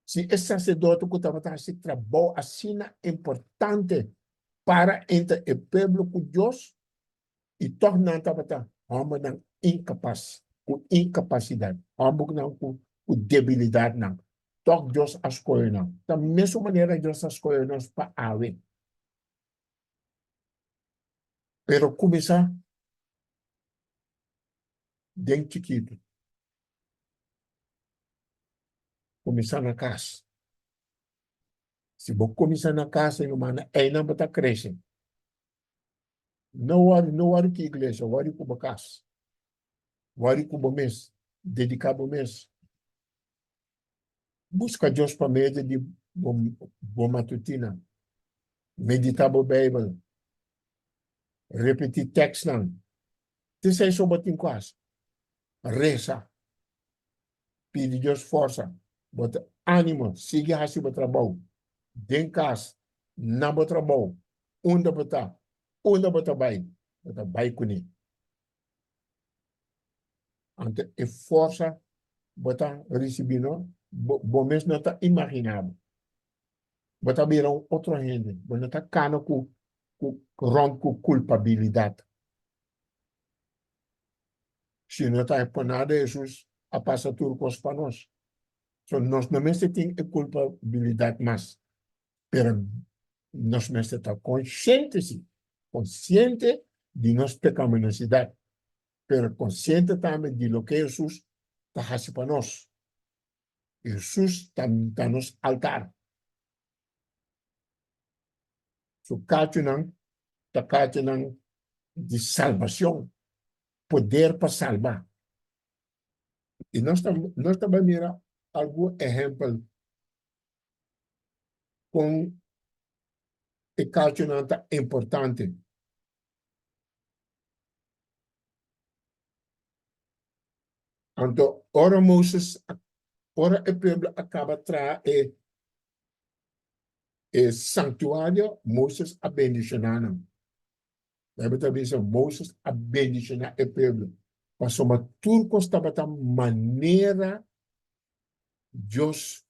Se esse sacerdote que estava fazendo esse trabalho assim importante para entre o povo com Deus, e torna estava homem não incapaz, com incapacidade, homem não com debilidade não. Toc Deus escolhe não. Da mesma maneira Deus escolhe nós para haver. Pero começar bem chiquito. Começar na casa. Se você começar na casa, irmão, aí não vai crescer. Não há que igreja, há que uma casa. Há que um mês, dedicar um mês. Busca Deus para meio de boa matutina. Meditar a Bíblia. Repetir texto não. Isso é sobre em casa. Reza. Pedir Deus força. Bota ânimo. Siga assim o trabalho. Em casa. Não o trabalho. Onde botar. Onde botar bem. Botar bem com ele. Então, é força. Botar recebendo. Bom mesmo não está imaginado. Botar virar outro rende. Botar está cano com ronco culpabilidade. Se não está por nada, Jesus a passa tudo para nós. So, nós não temos culpabilidade mais. Pero nós estamos consciente de nossa pecaminosidade. Pero consciente também de lo que Jesus está fazendo para nós. Jesus está nos altar. So, cacho não de salvação. Poder para salvar. E nós também mira algum exemplo com o cacho não está importante. Então, ora Moses, ora o povo acaba trazer o santuário, Moses abençoando. Deve também ser Moses abençoando o povo. Mas uma turco estava da maneira Deus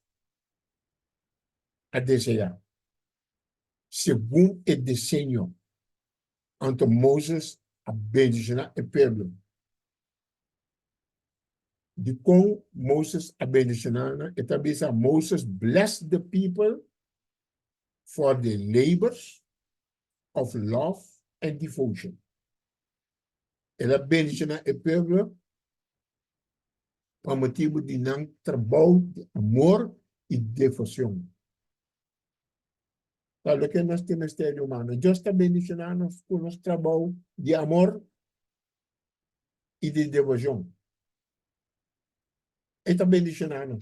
a desejar. Segundo o desenho, então Moses abençoando o povo. De com Moses abençoando, e também Moses blessed the people for the labors of love and devotion. Ela abençoa o povo por motivo de não trabalho de amor e devoção. Claro que nós temos ser humano. Deus está abençoando por nosso trabalho de amor e de devoção. Ele está abençoando.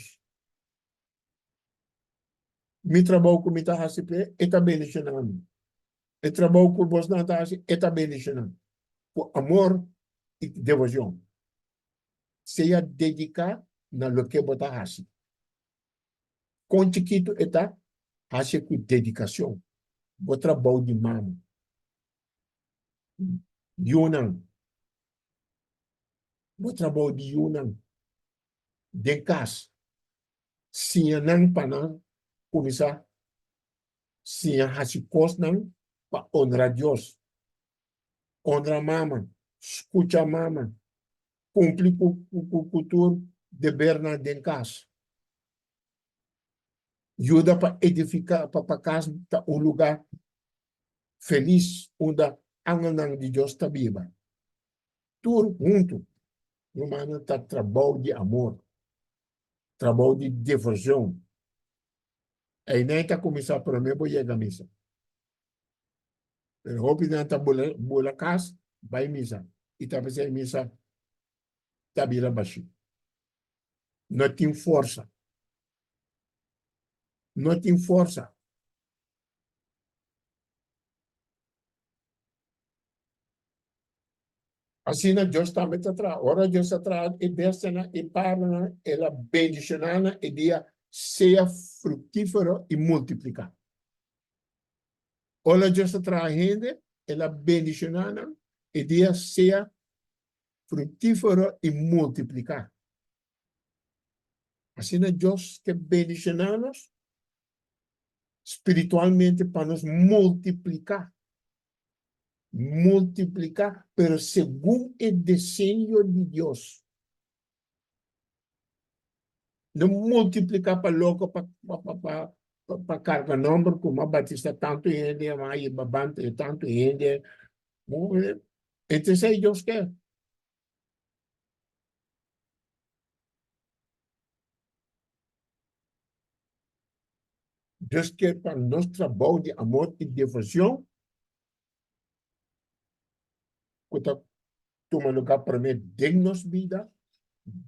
Meu trabalho com está fazendo, ele está abençoando. O trabalho com você não está fazendo, ele está abençoando. Por amor e devoção. Seja dedicar na lo que você está fazendo. Com chiquito está fazendo com dedicação. O trabalho de mão. Yunang. O trabalho de Yunang. De casa. Se não para começar, se a coisas não para honrar Deus. Honrar mama. Escuta mama. cumprir com a cultura de Bernard den casa. Ajuda para edificar, para casa, lugar feliz, onde a angan de Deus está viva. Tudo junto. Humano está trabalho de amor, trabalho de devoção. Aí nem está começando para mim, vou chegar a missa. Eu hope que está boa casa, vai missa. E está fazendo missa, está vira baixo. Não tem força. Não tem força. Assim, Deus também está atrás. Ora, Deus está atrás, e descena, e parna, ela bendicionana, e dia seja frutífero e multiplicar. Ora, Deus está atrás, ela bendicionana, e dia seja frutífero e multiplicar. Assim, Deus que bendicionamos espiritualmente para nos multiplicar. Multiplicar, pero según el diseño de Dios. Não multiplicar para louco, para carga número, como a Batista tanto ainda, mas babante tanto ainda. Então, é Deus quer. Deus quer para nosso trabalho de amor e devoção, que está tomando lugar para mim, dentro da nossa vida,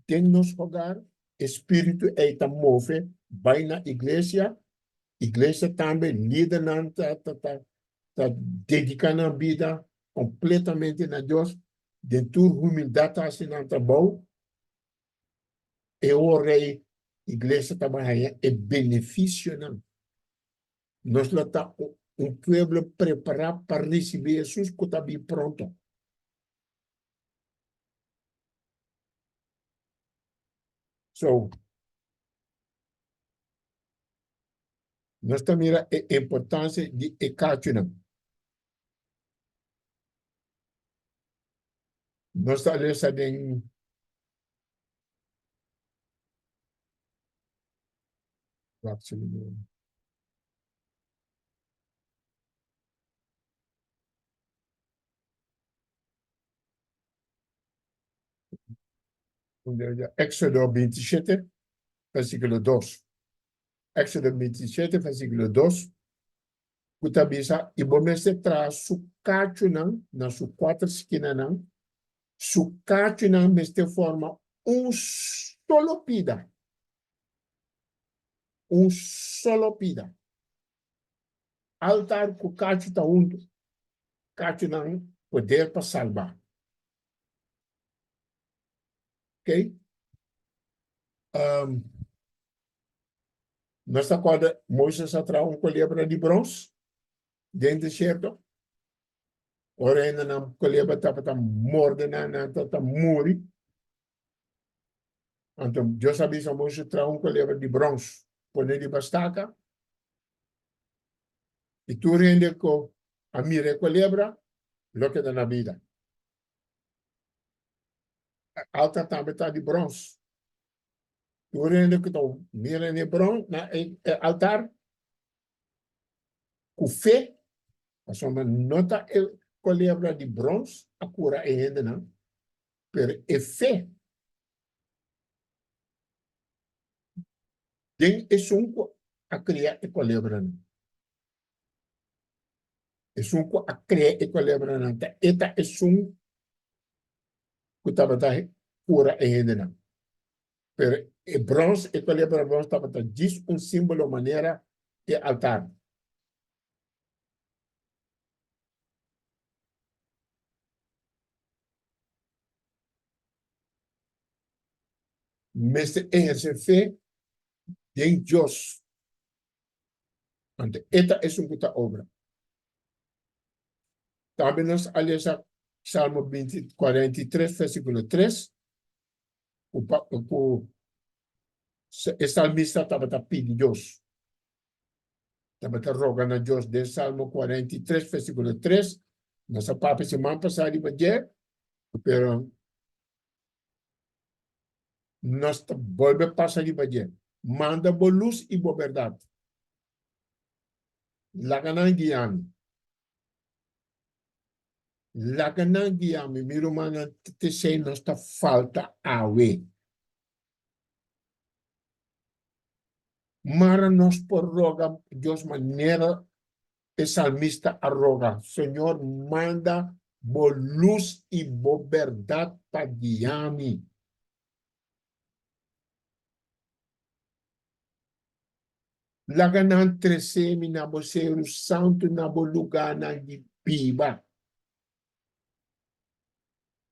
dentro do nosso hogar, Espírito está move, vai na igreja também, líder, está dedicando a vida completamente a Deus, dentro da humildade, assim, no trabalho. Eu orei, igreja também é benefício, não? Nós lá está povo preparado para receber Jesus que está bem pronto. So, nós também a importância de ecatuna. Nós estamos em Éxodo 27, versículo 2. Éxodo 27, versículo 2. Kutabisa, ibomese tra sukachunang, na su quatro esquinas, sukachunang beste forma solo pida. Solo pida. Altar kukachu ta kachunang poder para salvar. Ok? Nós acorda, Moisés atrás colhebra de bronze, dentro do deserto. Ora ainda não colhebra está mordendo, está muri. Então, Deus avisa Moisés atrás colhebra de bronze, põe de bastaca. E tu rende com a mira colhebra, lo que dá na vida. A alta também está de bronze. Tu rende com mira de bronze, na altar, com fé. Mas uma nota colhebra de bronze, a cura ainda não. Pero é fé. Den é a criar e colhebra não. É a criar e colhebra não. Eta é que estava cura ainda não. Pero e bronze e colhebra bronze estava diz símbolo maneira de altar. Mas essa fé em Deus. Ante esta é que obra. Também nós aliás Salmo 43, versículo 3. O salmista estava pedindo Deus. Estava rogando a Deus de Salmo 43, versículo 3. Nossa papa semana passada de manhã, pero nós volve passar de badia. Manda bo luz e bo verdade. Laganan guiame. Laganan guiame. Miro mana te sei nós tá falta awe. Mara nós por roga Deus maneira o salmista a roga. Senhor, manda bo luz e bo verdade para guiame. Laganan tresemi na bo seru santo na bo lugar na de piba.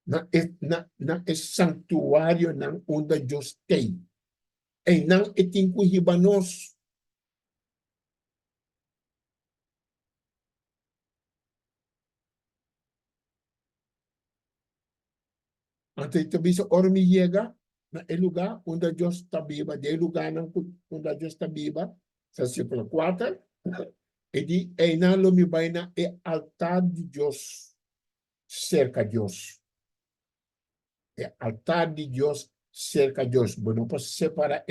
Na santuário na onde Deus tem. E não é tinco ribanos. Ante também se orme chega na lugar onde Deus está viva, de lugar onde Deus está viva, versículo 4, e de e não lo me vai na é altar de Deus, cerca de Deus. É altar de Deus, cerca de Deus. Bom, não posso separar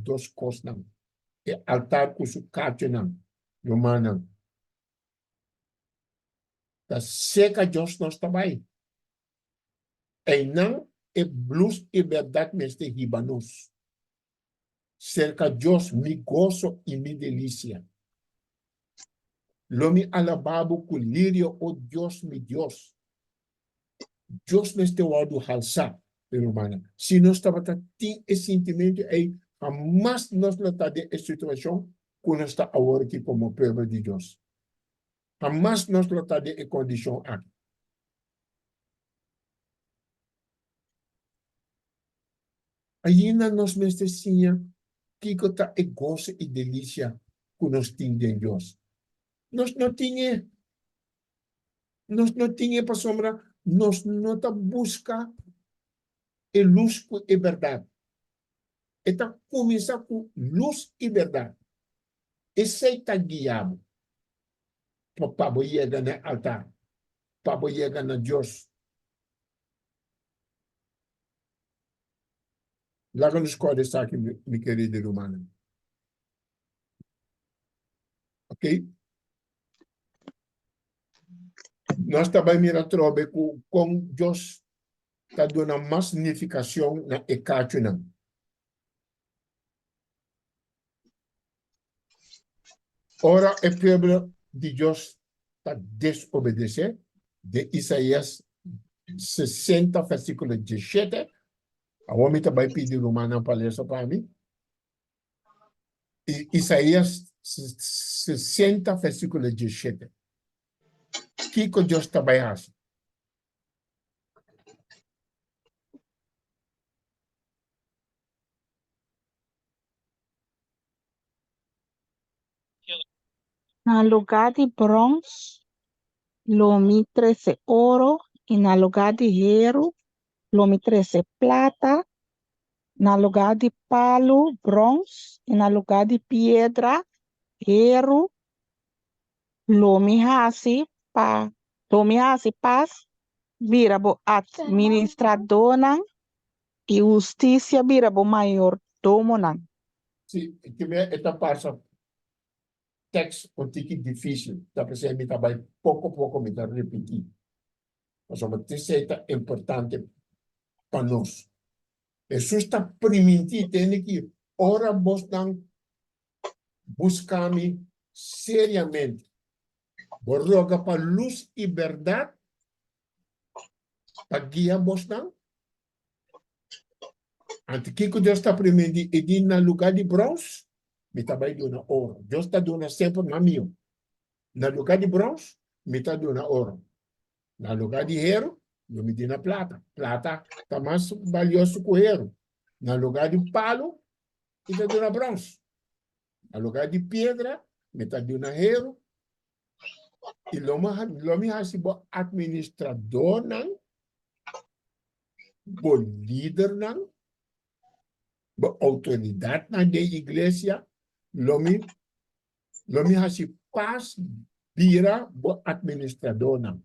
duas coisas, não. É altar com o cacho, não. Romano. Da cerca de Deus nós também. E não é luz e verdade neste ribanos. Cerca de Deus, me gozo e me delícia. Lo me alababo com lírio, oh Deus, meu Deus. Deus neste lado halsa, humana. Se nós estamos tendo esse sentimento, aí, jamais nós não estamos em situação que nós estamos agora aqui como povo de Deus. Jamais nós não estamos em condição aqui. Ainda nós mesmos que está e gozo e delícia que nós temos em Deus. Nós não tínhamos para sombra, nós não busca a luz e verdade. Então, começar com luz e verdade. Esse está guiado para chegar no altar, para chegar na Deus. Lá nos códigos aqui, meu querido humano. Ok? Nós também miramos com Deus está dando mais significação na Ecatuna. Ora, o povo de Deus está desobedecendo, de Isaías 60, versículo 17. A homem também pediu uma palestra para mim. Isaías 60, versículo 17. O que Deus também faz? Na lugar de bronze, lo mi 13 oro, e na lugar de hierro, lo mi 13 plata, na lugar de palo, bronze, e na lugar de pedra, hierro, lo mi hasi paz, vira bo administrador e justiça vira bo mayordomo nan. Sim, que esta parte texto um pouquinho difícil, tá para me trabalhar pouco a pouco me dá repetir. Mas uma terceira é importante para nós. Isso está permitindo tem que ora vos não buscar-me seriamente. Vou rogar para luz e verdade para guiar vos não. Antes que Deus está permitindo ir no lugar de bronze, me trabalha dando ouro. Deus está dando sempre na minha. No lugar de bronze, me está dando ouro. No lugar de hierro, eu me dou plata. Plata está mais valioso que o hierro. No lugar de palo, me está dando bronze. No lugar de pedra, me está dando hierro. E lo me hasibo administrador não, bo líder não, bo autoridade na de igreja, lo me hasi paz vira bo administrador não.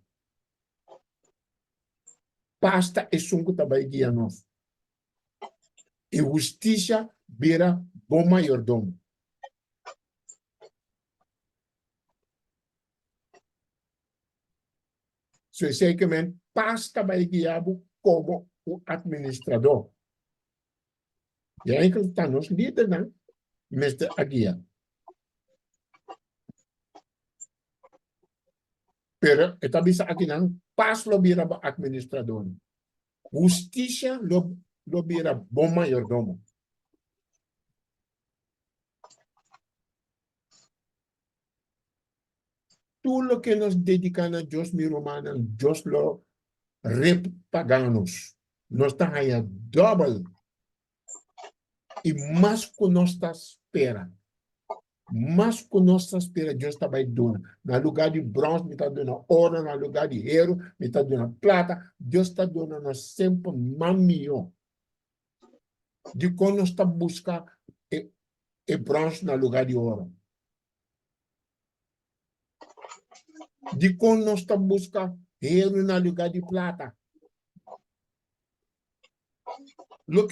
Pasta é sungo também guia nós. e justiça vira bom mayordomo. So, zekermente pasta bij Giabu como o administrador. E aí que está nos líder, né? Mr. Aguia. Pero, ita bisa aqui não, pas lo bira ba administrador. Justiça lo bira bom mayordomo. Tudo lo que nos dedicamos a Dios, mi romana, Dios lo repagamos. Nós está aí double. E mais que nós está espera. Mas com nossa espera, Deus está vai dando. No lugar de bronze, me está dando ouro. No lugar de ouro, me está dando prata. Deus está dando sempre mais milhão. De quando nós está buscando bronze no lugar de ouro. De quando nós está buscando ouro no lugar de prata. De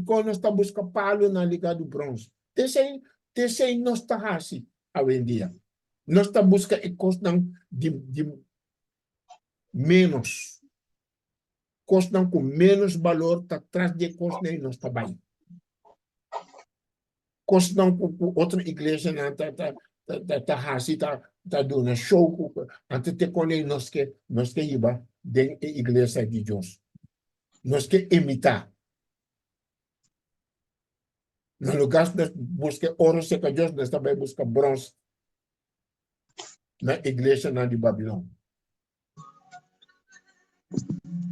quando nós está buscando palo no lugar de bronze. Tem nós está assim, hoje em dia. Nós está buscando coisas de menos. Coisas com menos valor, está atrás de coisas e nós está bem. Coisas com outra igreja, está assim, está dando show. Antes de quando nós que ir para a igreja de Deus. Nós que imitar. No lugar de buscar ouro, seca Deus, nós também busca bronze na igreja de Babilônia.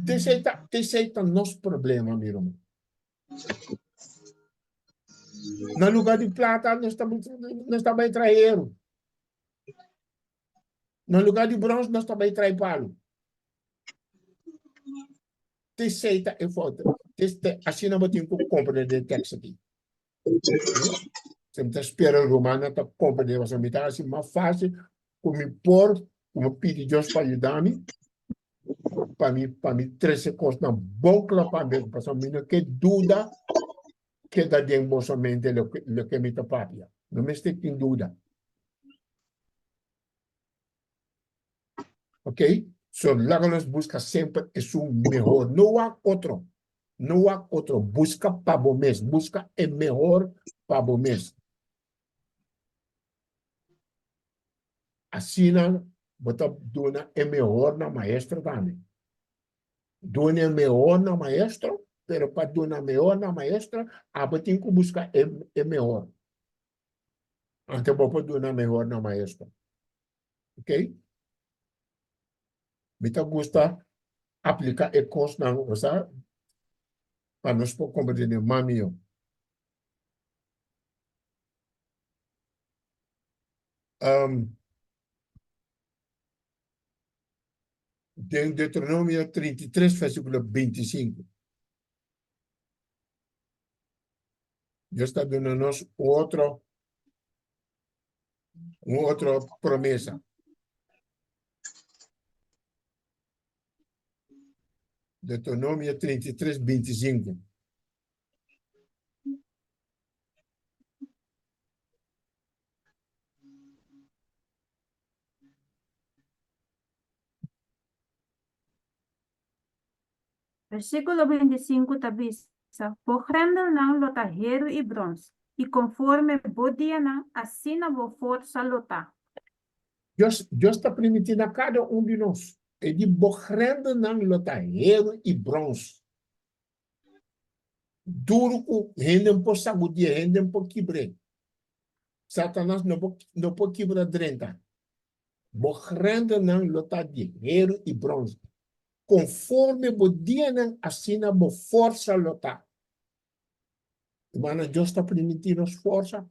Tem nosso problema, meu irmão. No lugar de prata, nós também traímos. No lugar de bronze, nós também traímos palo. Tem seita e foto. Assim não tem que compreender o texto aqui. Você está esperando o romano, está compreendendo. Você está assim, mais fácil, como pôr, como pedir Deus para ajudar-me. Para mim, 13 coisas não bom para mim, para mim, que dúvida que dá de embolsamento o que me está papia. Não me estou em dúvida. Ok? So, lá nós busca sempre o melhor. Não há outro. Não há outro. Busca para o mês. Busca o melhor para o mês. Assim, você dona o melhor na maestra também. Dona o melhor na maestra, pero para donar melhor na maestra, você tem que buscar o melhor. Antes de donar melhor na maestra. Ok? Me gusta aplicar e curso na nossa para nós compreender mais melhor. Em Deuteronômio 33, versículo 25. Deus está dando-nos outra promessa. Deuteronômio 33, 25. Versículo 25 tabisa, pogrendo ng lotahero e bronze, e conforme bodiana, assim na força lota. Deus está permitindo a cada de nós. E de borrando ng lotahero e bronze. Duro com rendem por sagudia, rendem por quibre. Satanás não pode quebrar drenta. Borrando ng lotahero e bronze. Conforme bodiana, assim na força lota. Mas Deus está permitindo força.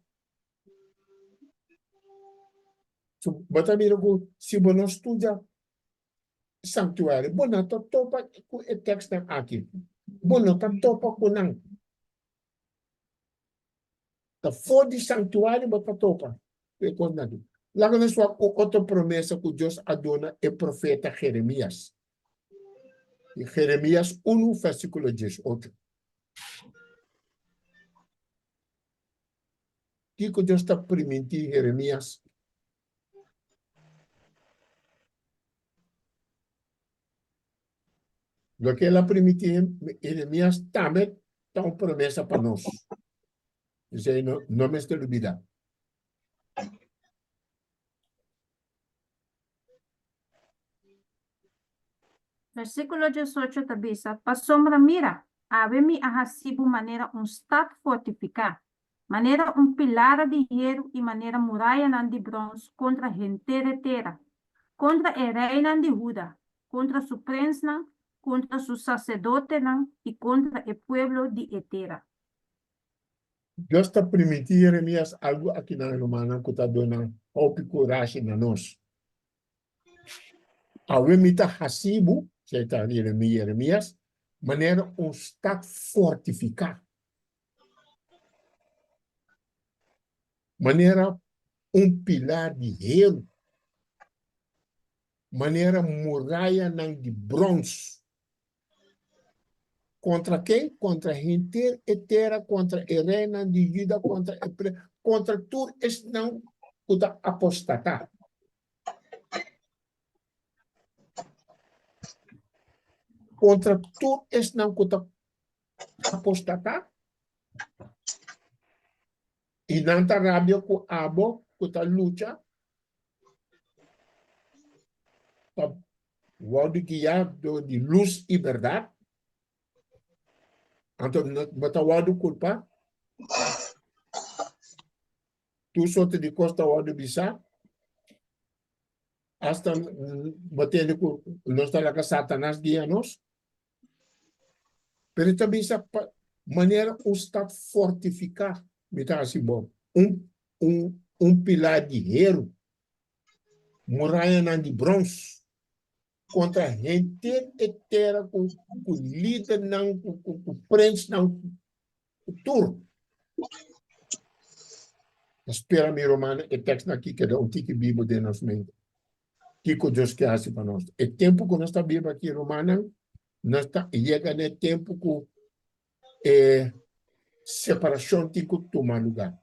So, se você não estuda sanctuário, você não topa com o texto aqui. Você não topa com não. Tá fora de sanctuário, você topa. Lá na sua outra promessa que Deus adona é o profeta Jeremias. Jeremias 1, versículo 18. Kiko Deus está permitindo Jeremias. Lo que ela permitiu Jeremias também está uma promessa para nós. Dice, no me esté olvidando. Versículo 18 tabisa, pa sombra mira, ave-me a recibo maneira stad fortificar, maneira pilar de hierro e maneira muralha de bronze contra gente de terra, contra a reina de Judá, contra su prensa, contra su sacerdote e contra o pueblo de Etera. Deus está permitindo Jeremias algo aqui na Romana que está dando coragem na nós. Ave me está recibo, sei tá Jeremias, maneira stad fortificar. Maneira pilar de hierro, maneira muralha de bronze. Contra quem? Contra a gente inteira, contra a reina de Judá, contra tudo isso não que apostatar. Contra tudo isso não que apostatar. E não está rábia com a abo, que luta para o guiar de luz e verdade. Então, bota o culpa. Tu sorte de costa o bisa. Hasta batendo com nós está lá que Satanás guia-nos. Pero também essa maneira o Estado fortificar, me tá assim bom, pilar de hierro, muralha de bronze, contra a gente inteira, com líder, não, com prensa, não, com tudo. Espera, minha romana, o texto aqui que é o tique Bíblia de nós mesmos. Que Deus quer assim para nós. O tempo que nós está Bíblia aqui, romana, nós está chega no tempo que separação tem que tomar lugar.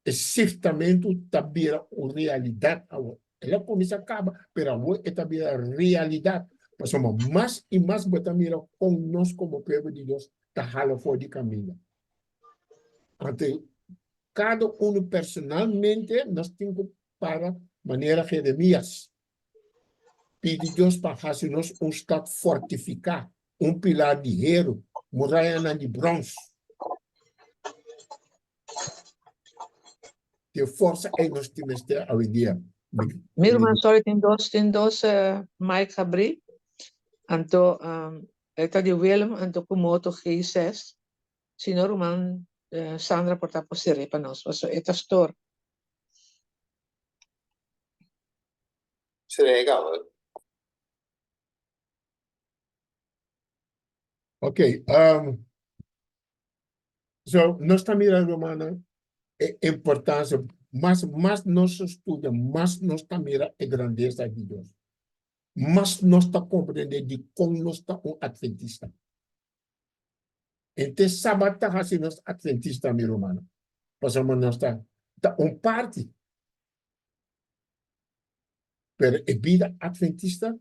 O shiftamento também é uma realidade. Ela começa a acabar, mas é também a realidade. Mas mais e mais batamos com nós como povo de Deus, está ralo fora de caminho. Então, cada um personalmente, nós temos que para maneira Jeremias. Pedir Deus para fazer-nos estado fortificar, pilar de hierro, muralha de bronze. Que força é nós temos hoje em dia. Meu irmão, sorry, tem dois mic abrir. Então, esta de Willem, então com moto G6. Senhor, irmão, Sandra, por estar posterior para nós. Esta store. Se legal. Ok. Nós estamos mirando, romana, a importância, mais nós estudamos, mais nós estamos mirando a grandeza de Deus. Mas nós estamos compreendendo de como nós estamos um adventista. Então, sábado está assim, nós adventista, minha romana. Porque nós estamos parte. Pero a vida adventista,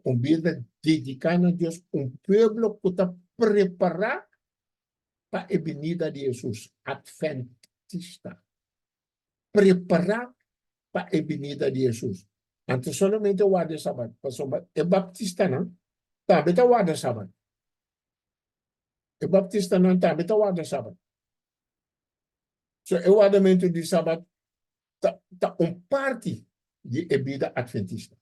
uma vida dedicada a Deus, povo que está preparado para a venida de Jesus. Adventista. Preparado para a venida de Jesus. Antes somente o guarda sábado. É baptista, não? Também está o guarda sábado. É baptista, não? Também está o guarda sábado. O guardamento de sábado está parte de a vida adventista.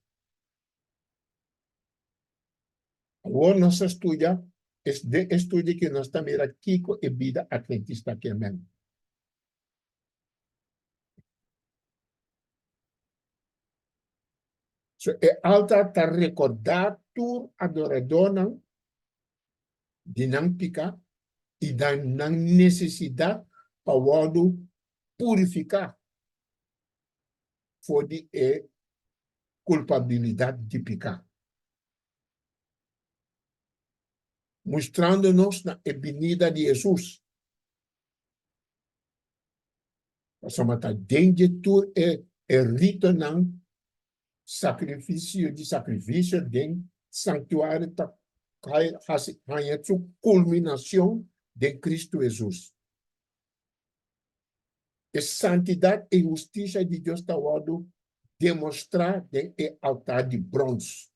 Agora, nós estudamos, estudo que nós estamos aqui com a vida adventista que é mesmo. É alta para recordar tudo adorador de não picar e da não necessidade para o purificar for de culpabilidade de picar. Mostrando-nos na venida de Jesus. Somata dengue tu rito ng sacrifício de sanctuário ta hanya tu culminação de Cristo Jesus. A santidade e justiça de Deus está demonstrar de altar de bronze.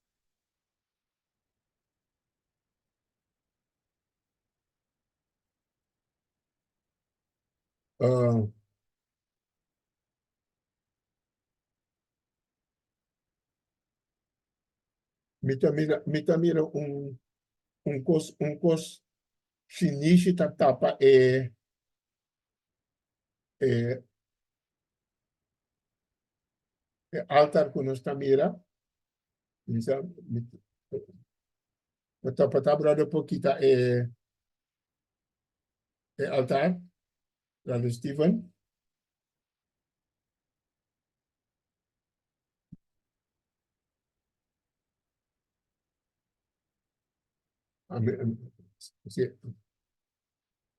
Mira cos finish ta tapa altar que nós mira. Tapa brother pouquita altar, brother Stephen.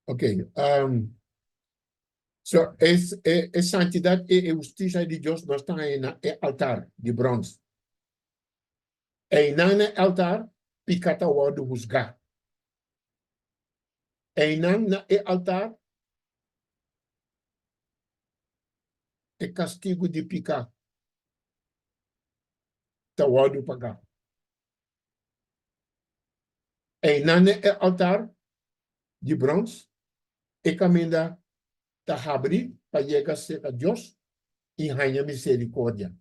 Okay. So, santidade e justiça de Deus nós estamos na altar de bronze. E na altar, picata o do juzgar. E na altar, castigo de picar. Tá o do pagar. E na altar de bronze, caminha da abrir para chegar a Deus e ganhar misericórdia.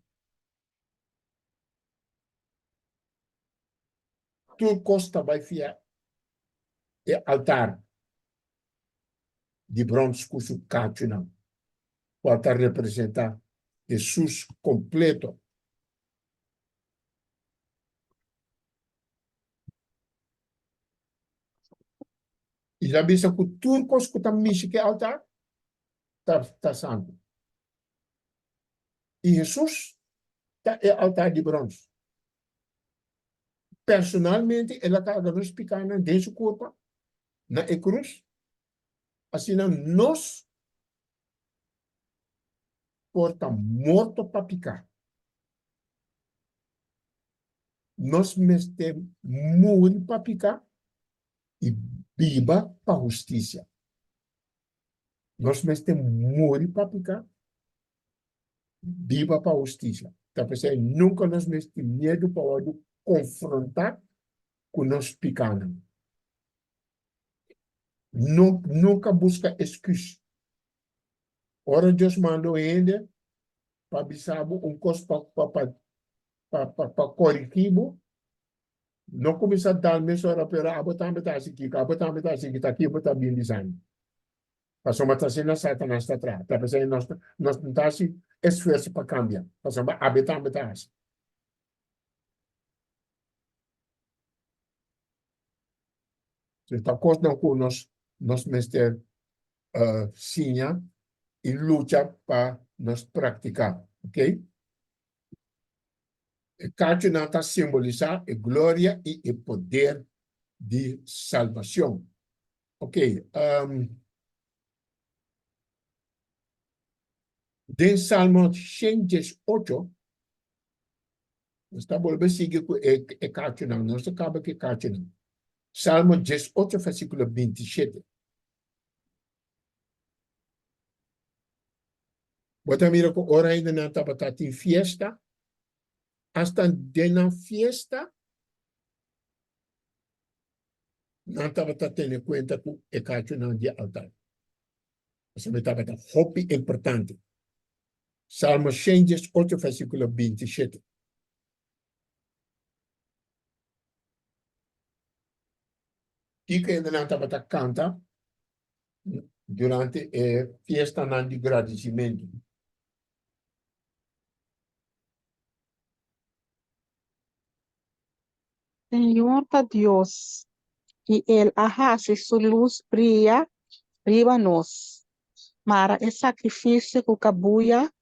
Tu costa vai fiar altar de bronze cujo cacho não. O altar representa Jesus completo. E já bisa que tudo que escuta que altar tá santo. E Jesus é altar de bronze. Personalmente, ela carga nos picana dentro do corpo, na cruz. Assim, nós porta morto para picar. Nós mestre morre para picar e viva para justiça. Nós mestre morre para picar, viva para justiça. Então, nunca nós mestre medo para confrontar com nós picando. Nunca busca excuse. Ora Deus mandou ainda para bisabo coisa para corretivo. Não começa a dar mesmo hora para abotar assim que está aqui botar bem design. Passou uma taça na Satanás está atrás. Tá pensando nós não tá assim esforço para cambiar. Passou uma abotar assim. Então coisa não com nós mestre sinha e luta para nos praticar, ok? Cada não está simbolizar a glória e o poder de salvação, ok? Den Salmo 108, está voltando a seguir com o cada não se acaba que cada não. Salmo 18, versículo 27. Bota mira que ora ainda não estava em fiesta. Hasta na fiesta, não estava tendo em conta que o cacho não de altar. Você me estava hopi importante. Salmo 108, versículo 27. E que ainda não estava canta durante a fiesta de agradecimento. Señor Dios, y Él hace su luz brilla, nos. Mara el sacrificio que cabuya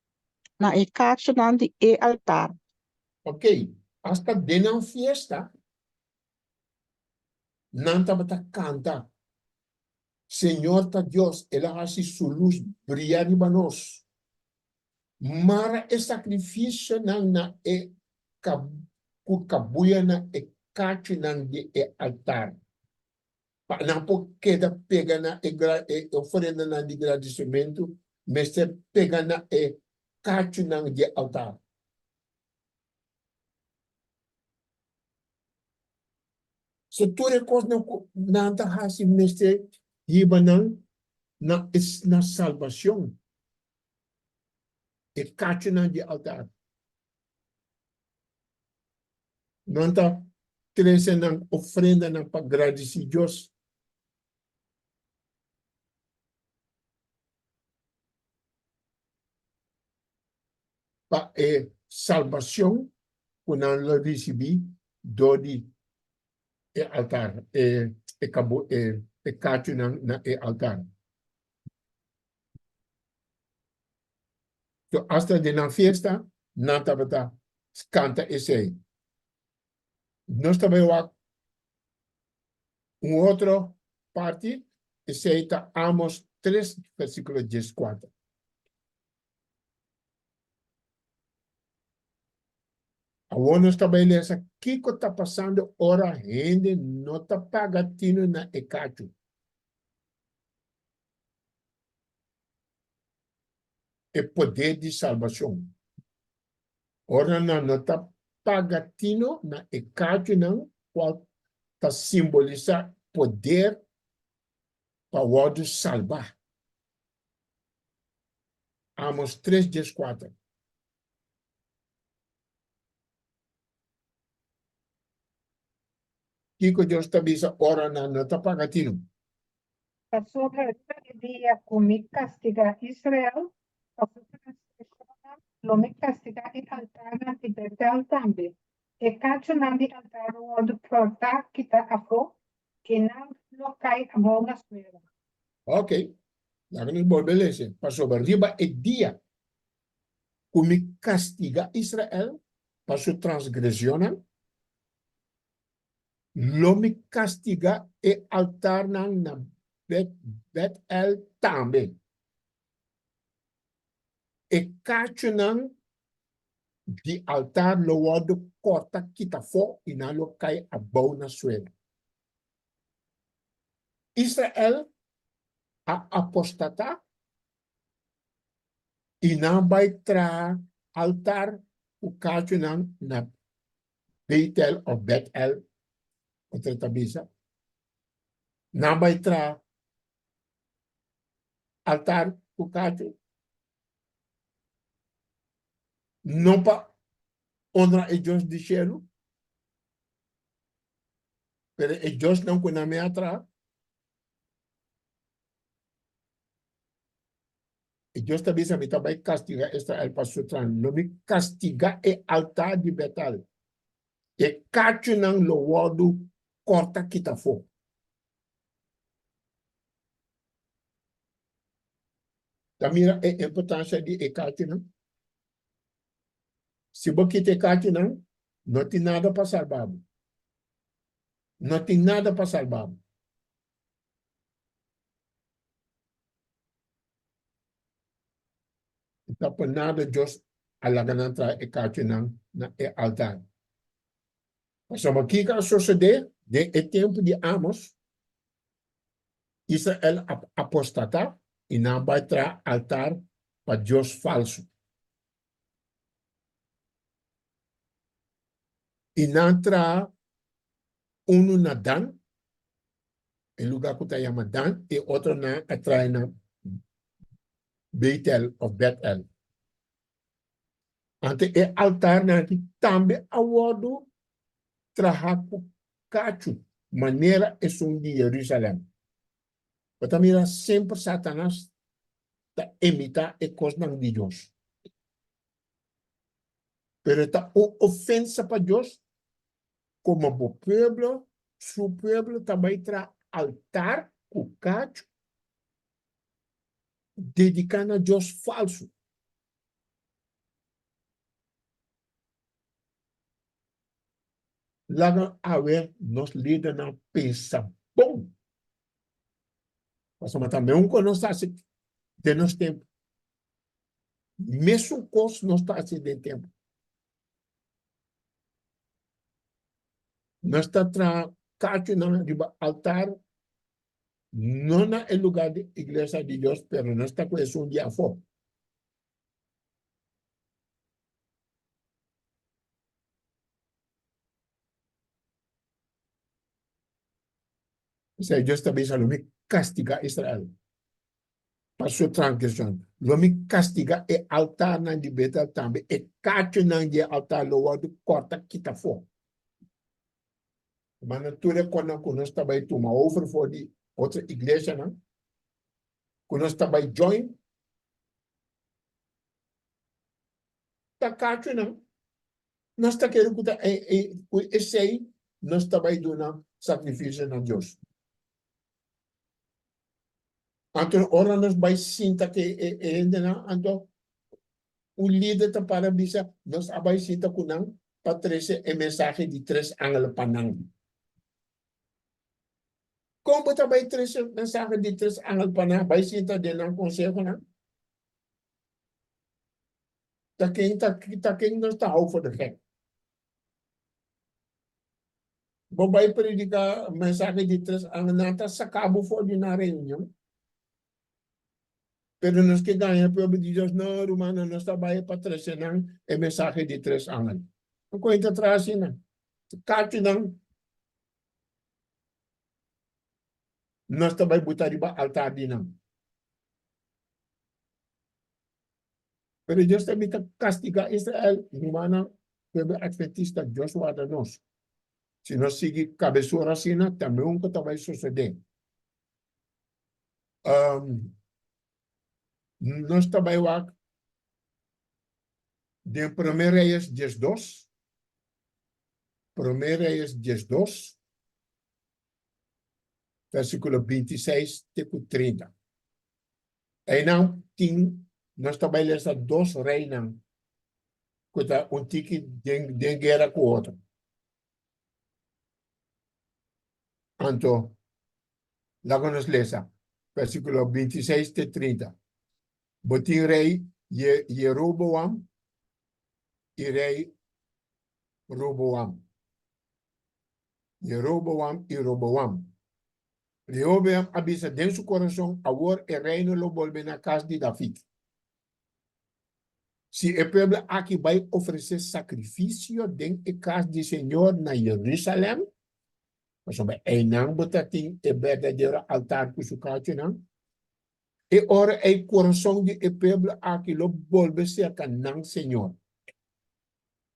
na e cacho de e altar. Ok, hasta na fiesta, não estava canta. Senhor Deus, Ele hace su luz brillar en nós. Mara e sacrifício na e kabuya na e kachi nang di e altar. Pa na po queda pega na e oferenda na di agradecimento, mas pega na e kachi nang di altar. So tu recos na hasi meste hiba na is na salvação. E kachi nang di altar. Nanta trece ng ofrenda ng pag-agradeci Diyos. Pa salvação kung lo recebi do di altar kacho na altar. So hasta de la fiesta nanta bata canta ese. Nós também outro parte esse está Amos 3 versículo 14. Agora também essa que está passando ora gente não está pagatino na ecacho. É poder de salvação. Ora não está pagatino na ecacho não qual está simboliza poder para o salvar. Amos 3:14. Kiko Deus está dizendo, ora não está pagatino. Sobre el día que me castiga Israel, lo me castiga el altar y Betel también. E cacho na di altar o do prota kita afo, que não lo cai a mão na esfera. Ok. Lá nos borbelense. Para sobre riba e dia que me castiga Israel para sua transgressão, lo me castiga e altar na Betel também. E cacho di altar lo wado corta kita fo e na lo cai a bau na suela. Israel a apostata e não vai tra altar o cacho na Betel ou Betel outra tabisa. Não vai tra altar o cacho. Não para honrar a Deus de cielo, pero a Deus não conhece atrás. E Deus também sabe que vai castigar Israel para sua trans. Não me castiga e altar de Betel. E cacho não lo wado corta kita fo. Da mira a importância de e cacho não. Se você te cacho não tem nada para salvar. Não tem nada para salvar. Então, por nada, Deus alaga entrar e cacho na altar. Mas aqui que suceder, de tempo de Amos, Israel apostata e não vai entrar altar para Deus falso. E não entrar na Dan, em lugar que está chamado Dan, e outro na atrai na Betel ou Betel. Ante e altar na que também awado trahaku cacho, maneira é som de Jerusalém. Mas também sempre Satanás está imitar e coisa de Deus. Pero está ofensa para Deus, como o pueblo, su pueblo também tra altar o cacho, dedicando a Deus falso. Lá a ver, nos lida na pensa bom. Mas também conosco de nos tempos. Mesmo cos não está assim de tempo. Não está cá no altar, não é lugar de igreja de Deus, pero não está com isso dia fora. O sea, Deus também já não me castiga Israel. Para sua transgressão. Não me castiga e altar na de Betel também. E cacho na de altar loa do corta kita fora. Mas não tudo quando nós também toma over for de outra igreja, não? Quando nós também join, tá cacho não. Nós está querendo que esse aí, nós também dando sacrifício a Deus. Então, ora nós vai sentar que ainda não, então o líder está para bisa, nós vai sentar com não para trazer a mensagem de 3 ângulos para não. Como está vai trazer a mensagem de 3 ângulos para não, vai sentar de não conselho não? Tá quem não está ao for the fact. Vou vai predicar a mensagem de 3 ângulos, não está sacado fora de na reunião. Pero nos que ganha para Deus não, romano, nós trabalha para trazer não é mensagem de 3 ângulos. Não conta atrás não. Cacho não. Nós também botar de altar de não. Pero Deus também está castigar Israel, romano, pelo adventista Joshua da nós. Se nós seguir cabeçura assim, também nunca vai suceder. Nós também lá de 1 Reis 10:2, 1 Reis 10:2, versículo 26 até 30. E não nós também lemos 2 reinas, que está tique de guerra com o outro. Então, lá que nós lemos, versículo 26 até 30. Botin rei Jeroboam e rei Roboam. Jeroboam e Roboam. Rehoboam avisa dentro do coração, agora o reino lo volve na casa de David. Se o povo aqui vai oferecer sacrifício dentro da casa do Senhor na Jerusalém, mas não botatim o verdadeiro altar que o cacho não. E ora o coração do povo aqui lo volve cerca não Senhor.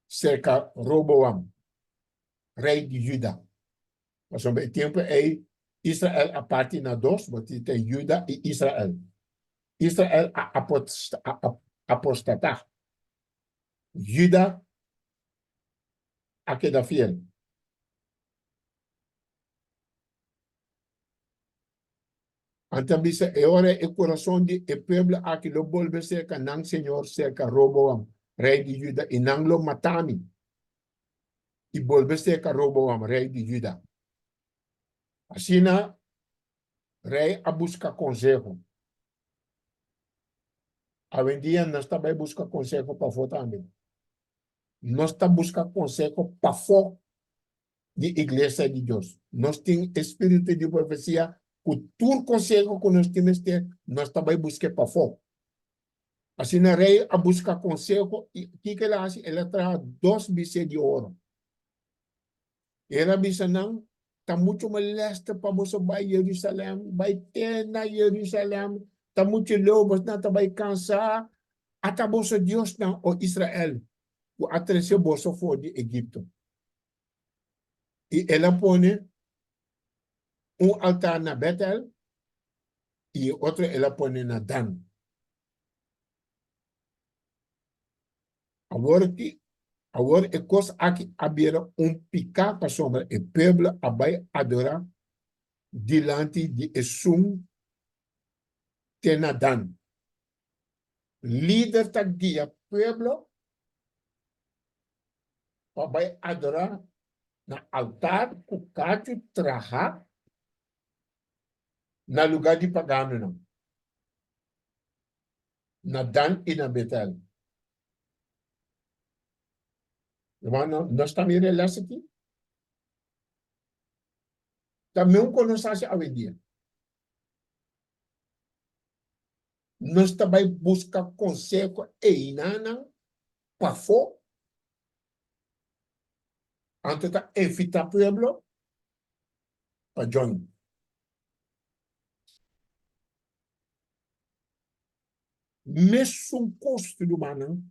Cerca Roboam, rei de Judá. Mas o tempo é Israel a parte na dois, porque tem Judá e Israel. Israel apostatar. Judá a queda fiel. Então, é hora o coração de povo aqui lo volve cerca não Senhor, cerca Roboam, rei de Judá, e não lo matami. E volve cerca Roboam, rei de Judá. Assim, rei a busca consejo. Hoje em dia, nós também busca consejo para fora também. Nós estamos buscando consejo para fora da igreja de Deus. Nós temos espírito de profecia, o todo consejo que nós temos, nós também buscamos para fora. Assim, o rei a busca consejo, e o que ela faz? Ela traz 2 bichos de ouro. Ela diz, não, está muito molesta para você vai a Jerusalém, vai ter na Jerusalém, está muito louco, não vai cansar, até você Deus não, ou Israel, o atravessou você fora de Egito. E ela põe altar na Betel e outro ela põe na Dan. Agora é coisa aqui aberta picar para sombra e povo vai adorar diante de Esum na Dan. Líder tá guia povo vai adorar na altar com cacho traha na lugar de pagano não. na Dan e na Betel. Irmão, nós também relamos aqui. Também conhecemos a dia. Nós também buscamos conselho e inana para fora. Antes de evitar o pueblo, para John. Mesmo um custo do mano,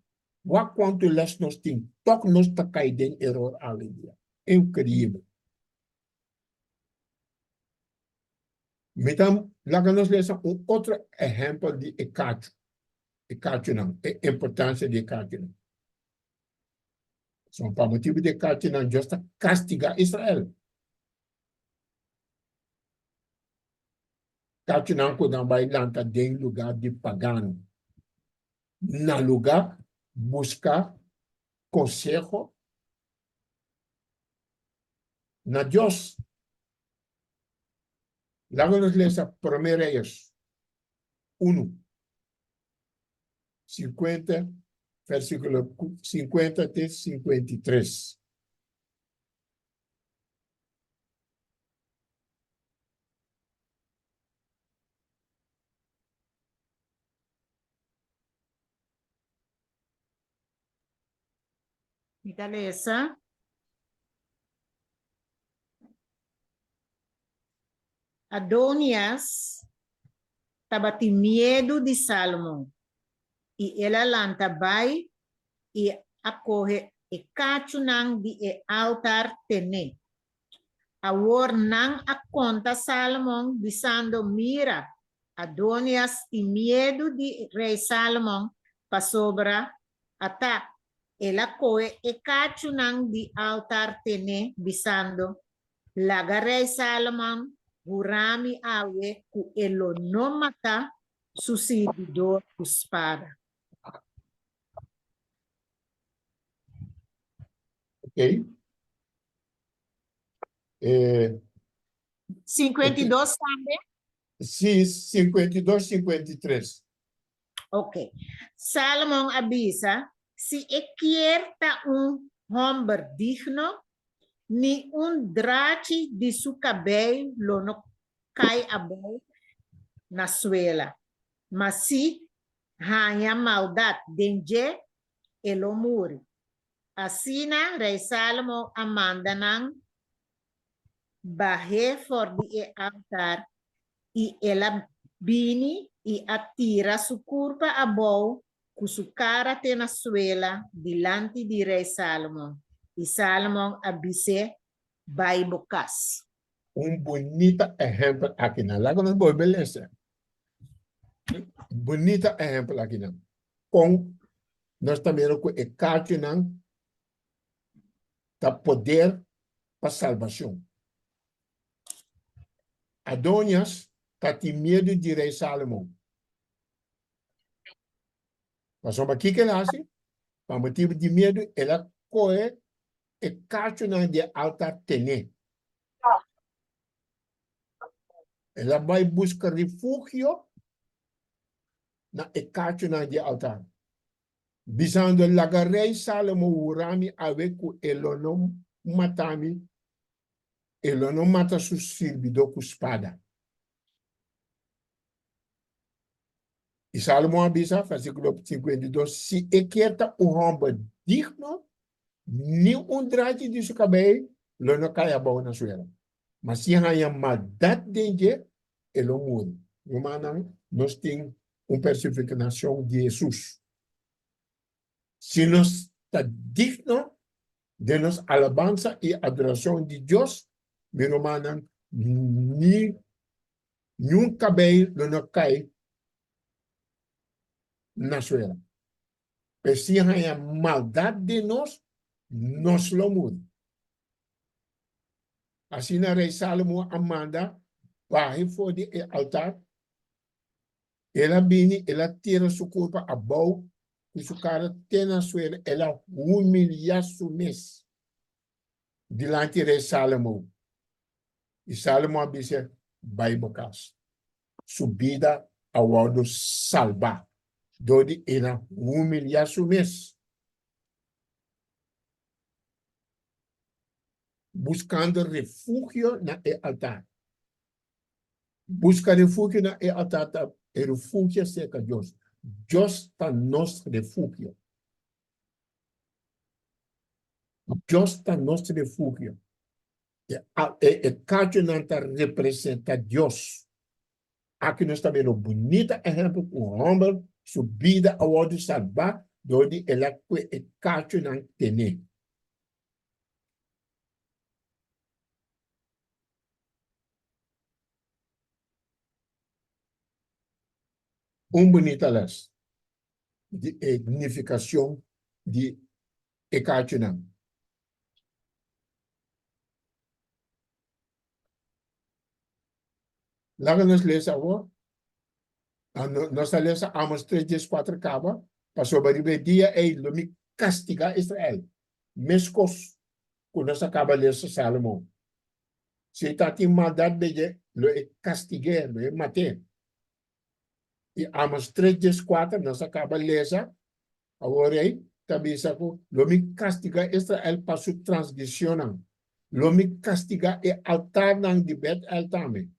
o quanto les nós temos, toque nós está caindo em erro a dia. É incrível. Então, lá que nós lemos outro exemplo de Ecátio. Ecátio não, a importância de Ecátio não. São para motivo de Ecátio não, justa castigar Israel. Ecátio não, quando vai lançar em lugar de pagano. Na lugar, buscar consejo na Deus. Lá que nós lemos 1 Reis 1, 50, versículo 50 até 53. Beleza? Adonias estava com medo de Salomão. E ela lanta vai e acorre e cachunang de e altar tene. A war nang a conta Salomão dizendo, mira, Adonias e medo de rei Salomão para sobra ata. Ela coe e cachunang de altar tene dizendo, laga rei Salomão Gurami awe ku elo no mata sucedidor espada. Ok? 52 também? Sim, 52, 53. Ok. Salomão avisa, se quer homem digno, ni drate de su cabelo lo no cai abo na suela. Mas se hanya maldade denge, elo muri. Assim, rei Salomão amanda nang barre for de altar e ela bini e atira su curva a bow com su cara te na suela delante de rei Salomão. E Salomão abise vai bocas. Bonito exemplo aqui na lá que nós vamos beleza. Bonito exemplo aqui na. Com nós também com o cátio não dá poder para salvação. Adonias está com medo de rei Salomão. Mas só aqui que ela assim, para motivo de medo, ela corre e cátio não de altar tene. Ela vai buscar refúgio na ecátio na de altar. Bisando laga rei Salomão urami aveku elonom matami, elonom mata su servidor com espada. E Salomão avisa, versículo 52, se equerta o homem digno, nem drate de seu cabelo, lo não cai a boa na suela. Mas se há maldade dentro, ele muda. Romano, nós temos personificação de Jesus. Se nós está digno de nossa alabança e adoração de Deus, meu irmão, nenhum cabelo não cai na suela. Mas se há maldade de nós lo muda. Assim, na rei Salomão amanda, vai for de altar, ela vem, ela tira sua culpa a boa, e sua cara tem na suela, ela humilha sua mês delante de Salomão. E Salomão disse, vai bocas, subida ao lado salvar. Dodi ina humilhação mes. Buscando refúgio na altar. Busca refúgio na altar, e refúgio cerca de Deus. Deus está nosso refúgio. Deus está nosso refúgio. E Cationanta representa Deus. Aqui nós também um bonito exemplo com o homem, subida ao ordem salvar, onde ela é Cationanta tem. Bonita les de significação de Cationanta. Lá nós lemos agora, nós lemos Amos 3:4 acaba, passou para o dia e ele castiga Israel. Mescos, quando nós acaba de ler Salomão. Se está em maldade, ele castiga, ele mata. E Amos 3:4, nós acaba de ler, agora aí, também sabe, ele castiga Israel para sua transgressão. Ele castiga e altar não de Bet-El também.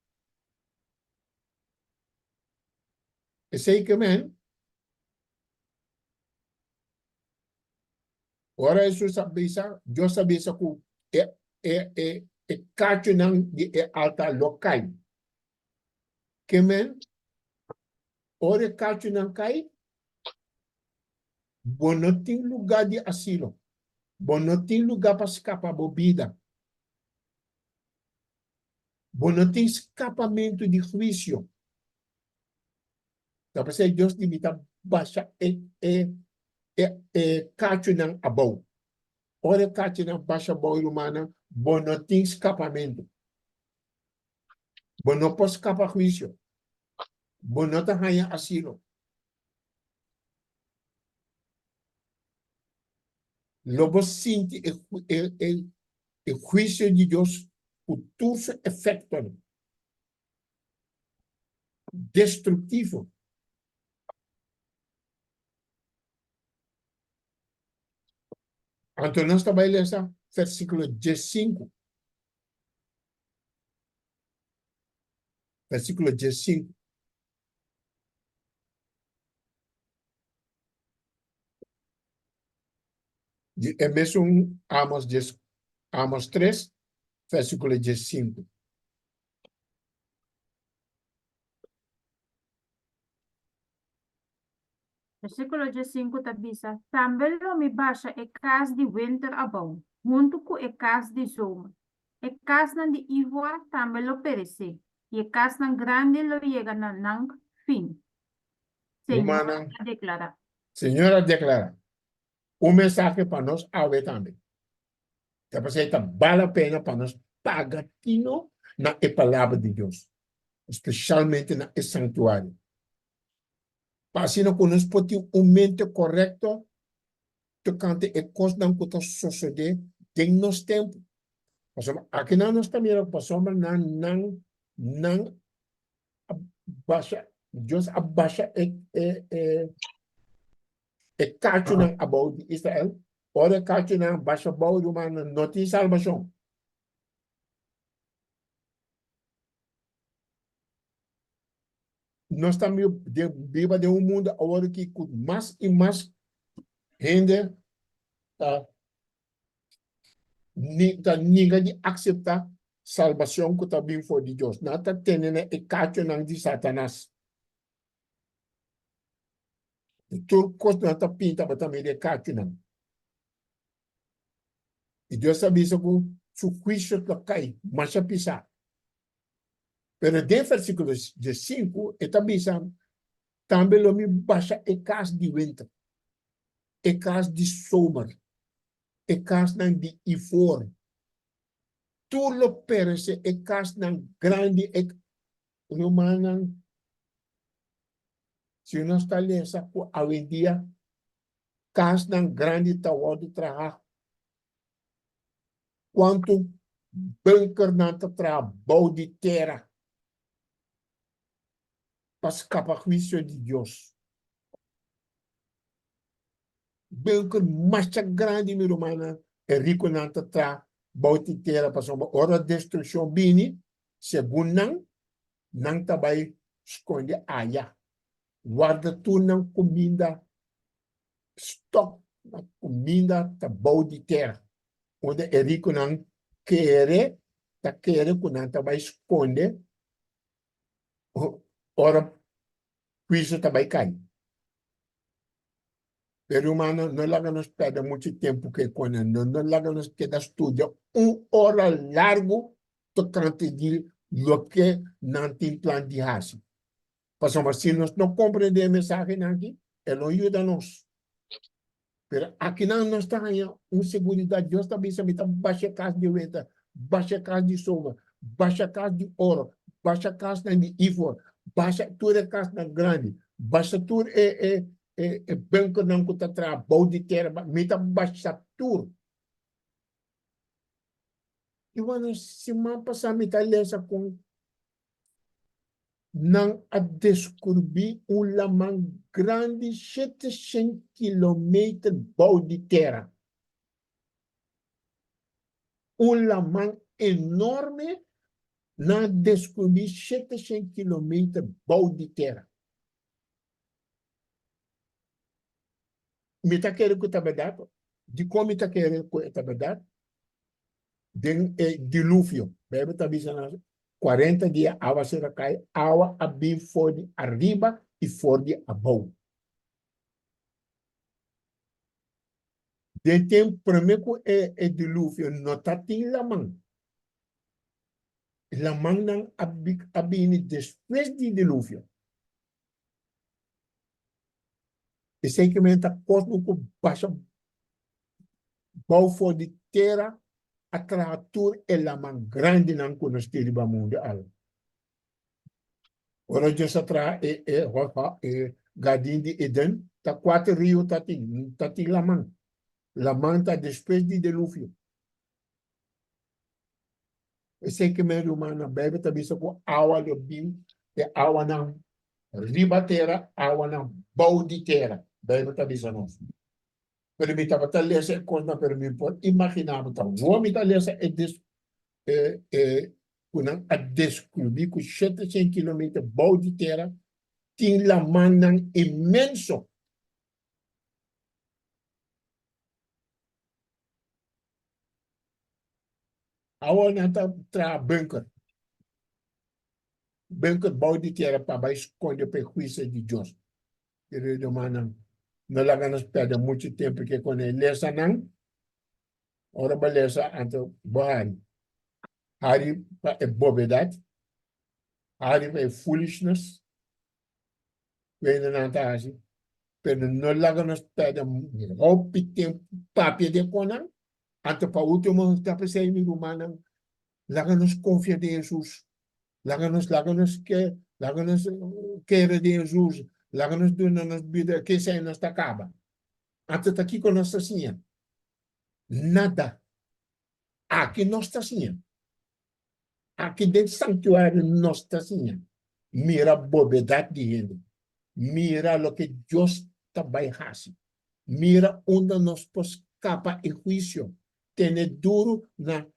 Esse aí que men, ora isso sabia, Deus sabia que cacho não de altar local. Que men, ora cacho não cai, bom não tem lugar de asilo, bom não tem lugar para escapar da vida, bom não tem escapamento de juízo. Então, para ser Deus limita baixa cacho não abau. Ora cacho não baixa boa humana, bom não tem escapamento, bom não pode escapar juízo. Bonota hanya asilo. Lobo sinti e juicio de Deus por todo su efecto destrutivo. Então, nós estamos lendo versículo 15. Versículo 15. É mesmo Amos 3, versículo 15. Versículo 15 tabisa, também lo me baixa e cas de winter abão, junto com e cas de zomer. E cas nan de ivoa também lo perece, e e cas nan grande lo llega na nang fim. Senhora declara. Senhora declara. Mensagem para nós haver também. Depois vale a pena para nós pagar na palavra de Deus, especialmente na santuário. Para assim nós podemos ter mente correto tocante a coisa que está sucedendo em nosso tempo. Aqui nós também passamos não abaixa, Deus abaixa cacho não about Israel, ora cacho não baixa about uma não tem salvação. Nós estamos vivendo de mundo agora que mais e mais gente ninguém aceitar salvação que está bem for de Deus. Não está tendo e cacho não de Satanás. Tudo coisa não está pinta para também de cacho não. E Deus sabe isso com su juízo está cai, mas a pisar. Pero de versículo 5, está dizendo também lo me baixa e cas de vento, e cas de sombra, e cas de ifor. Tudo lo perece e cas grande e humana. Se nós está lendo essa hoje em dia, cas grande está de trabalho. Quanto bunker não está trabalho de terra. Para escapar juízo de Deus. bunker massa grande mi romana e rico nanta tra bauti terra pa soma ora destruction bini segundo nang tabay sconde aya guarda tu nang comida stock na comida ta bauti terra onde e rico nang querer ta querer ku nang tabay sconde ora piso tabay cai. Pero humano no la nos perde mucho tiempo que con él, no la nos queda estudio 1 hora largo to transmitir lo que no tiene plan de hacer. Pasamos, si nos no comprende el mensaje aquí, él ayuda a nos. Pero aquí no está ahí una seguridad, Dios también se mete baixa casa de venta, baixa casa de soga, baixa casa de oro, baixa casa de ivory, baixa toda casa grande, baixa tudo banco não que está atrás, bom de terra, mita baixa tudo. E quando semana passada me lesa com não a descobrir lamang grande 700 km bom de terra. Lamang enorme não descobrir 700 km bom de terra. Me tá querendo que tá verdade? De como tá querendo que tá verdade? De dilúvio. Bebe tá dizendo 40 dias a água será cai, água a bem for de arriba e for de abaixo. De tempo primeiro dilúvio não tá tem la mão. La mão não a bem depois de dilúvio. E sei que me tá cosmo com baixa bom for de terra a criatura é la mão grande não conhece de mundial. Ora já se tra Gadin de Eden, tá 4 rios tá tem la mão. La mão tá depois de dilúvio. Eu sei que meio humana bebe tá visto com água do bim, e água não riba terra, água não bau de terra. Bebe tá visto nós. Pero me tava tá lesa coisa para mim por imaginar tá. Vou me tá lesa quando a descobrir que 700 km bau de terra tem la mão imenso. Agora está tra bunker. Bunker bau de terra para esconder prejuízo de Deus. Querido mano, não lá nos perde muito tempo porque quando ele lesa não, ora beleza então Buhari. Hari é bobedade. Hari é foolishness. Vem na antagem. Pero não lá nos perde muito tempo papel de conan. Ante para o último está pensando em humana. Lá nos confia de Jesus. Lá nos quer de Jesus. Lá nos do nas vida que sai nos acaba. Ante tá aqui com nossa senha. Nada. Aqui nós está senha. Aqui dentro do santuário nós está senha. Mira a bobedade de gente. Mira o que Deus também faz. Mira onde nós podemos escapar em juízo. Tem duro na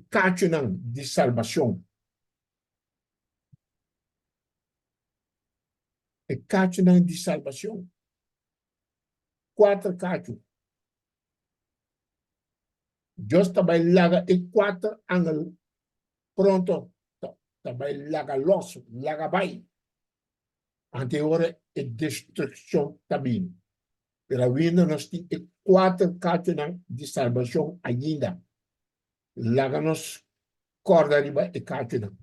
cacho de salvação. Cacho de salvação. 4 cachos. Deus também larga e 4 ângulos. Pronto. Também larga los, larga vai. Anterior é destruição também. Pero ainda nós temos 4 cachos de salvação ainda. Larga nos corda riba e cacho.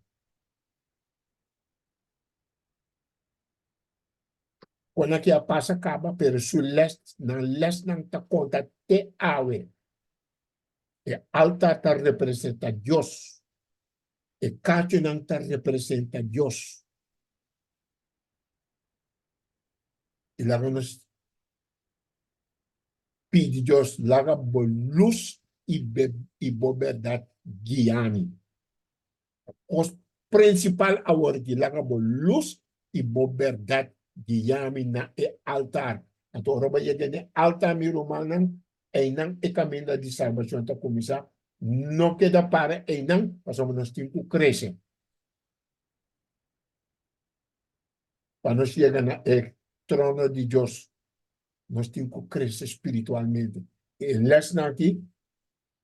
Quando aqui a passa acaba, pero sul leste não está conta te awe. E alta está representa Deus. E cacho não está representa Deus. E lá nos pede Deus, larga luz e verdade guiame. O principal agora que larga luz e verdade Giyami na e altar. Ato oroba yagane altar mi romanang e nang e caminho de salvação ta começar. Não queda para e não, passamos nós temos que crescer. Para nós chegar na trono de Deus, nós temos que crescer espiritualmente. E lesna aqui,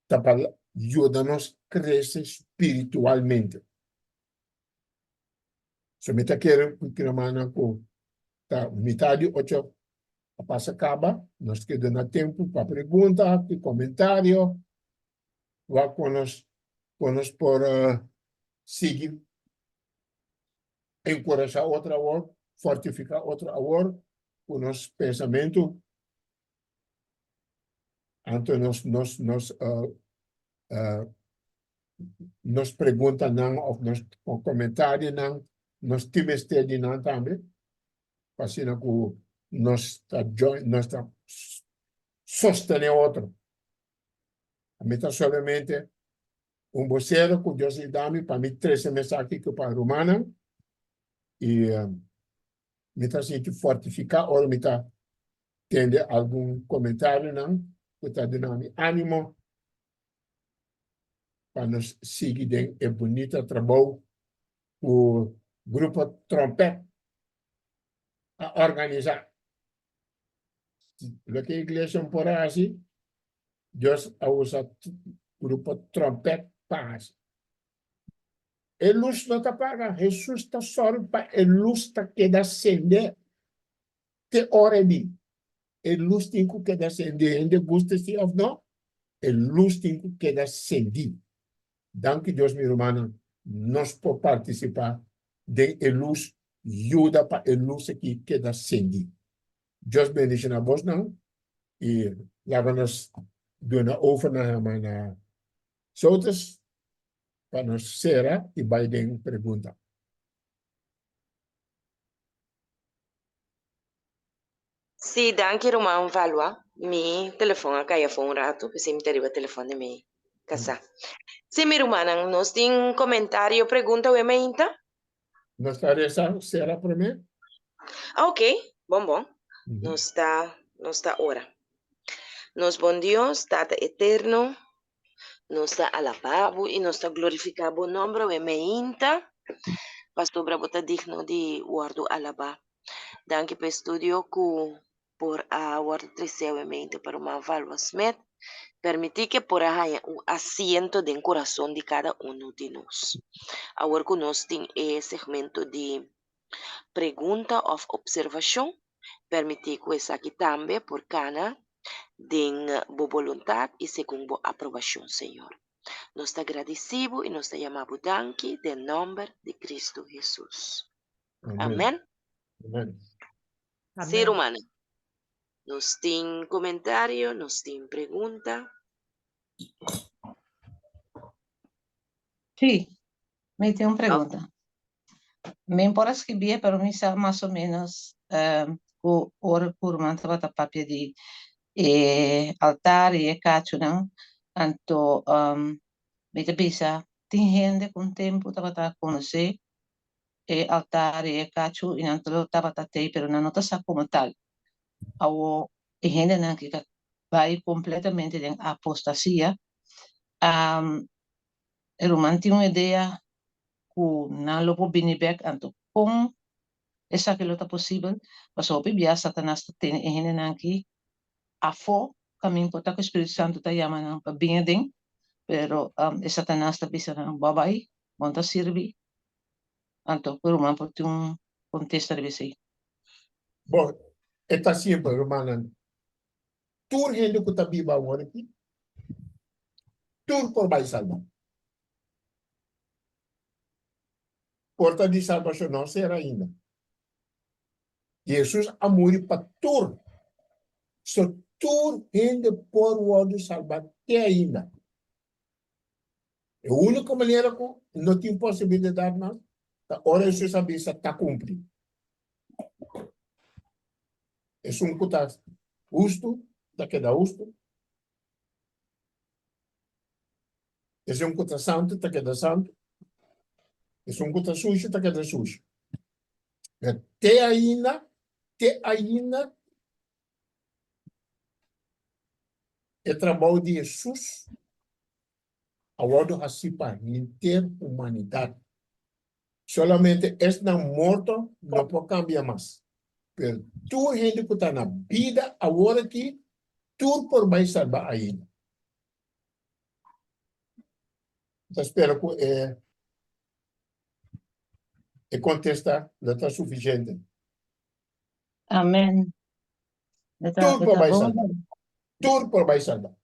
tá para ajuda-nos a crescer espiritualmente. Se me tá querendo que ramana com tá metade 8 passa acaba, nós que dando tempo para pergunta, para comentário, vá conosco por seguir, encorajar outra hora, fortificar outra hora, com nosso pensamento. Então, nos pergunta não, ou nos comentário não, nos times de não também, assim que nós está sostener outro. A mim está somente vocero que Deus lhe dá para mim 13 meses aqui que para Romana e me está sentindo fortificar ou me está tendo algum comentário não que está dando ânimo para nos seguir é bonito trabalho o grupo Trompete a organizar o que a igreja por assim Deus a usar grupo Trompete paz. A luz não está paga, Jesus está só para a luz está que acender te hora de. A luz tem que acender, ainda gosta se ou não, a luz tem que acender. Danke Deus, meu irmão, nós podemos participar de a luz, ajuda para a luz que acender. Deus bendiga na voz não, e lá vamos dar over na outras para nós será e vai ter pergunta. Sì, danke Roman Valua. Mi telefona kaya phone rato, kasi mi teriba telefone mi casa. Se mi rumanang nos ting comentário, pergunta o emainta? Nós taresa será primeiro? Ah, ok, bom. Nos está ora. Nos bom Dios, Tata eterno, nos está alabado e nos está glorificado o nome o emainta. Pastor Brabo está digno de guardo alaba. Danke per studio ku por a guardo trecemente para uma valua smet. Permitir que por ahí un asiento de corazón de cada uno de nosotros. Ahora que nos tiene segmento de pregunta o observación, permitir que esa aquí también por cana de voluntad y según aprobación, Señor. Nos está agradecido y nos está llamado danke del nombre de Cristo Jesús. Amén. Amén. Sí, Romana. Nos tiene comentario, nos tiene pregunta. Sí, me tengo una pregunta. Me importa escribir, pero me sabe más o menos o curman estava papia de altar e cacho não, anto me te bisa tem gente com tempo estava a conhecer altar e cacho e anto estava a ter, pero não está como tal. Ao e gente não que vai completamente em apostasia. Eu mantive uma ideia que não lo può back anto com essa que está possível, mas o biblia Satanás tem gente não que afo caminho para o Espírito Santo está chamando para bem dentro, pero Satanás está pensando babai, monta servir, anto por uma por um contexto de você. Bom, está sempre, irmã. Tur gente que está viva agora aqui, tur por vai salvar. Porta de salvação não será ainda. Jesus a morrer para tur. So tur gente por o outro salvar até ainda. A única maneira que não tem possibilidade não, a hora Jesus sabe se está cumprido. É um que está justo, está que dá justo. É um que está santo, está que dá santo. É um que está sujo, está que dá sujo. Até ainda, te ainda o trabalho de Jesus agora participa inteira humanidade. Solamente esta morto não pode cambiar mais. Pero tu gente que está na vida agora aqui, tu por vai salvar ainda. Então, espero que contestar não está suficiente. Amén. Tudo por vai salvar. Tudo por vai salvar.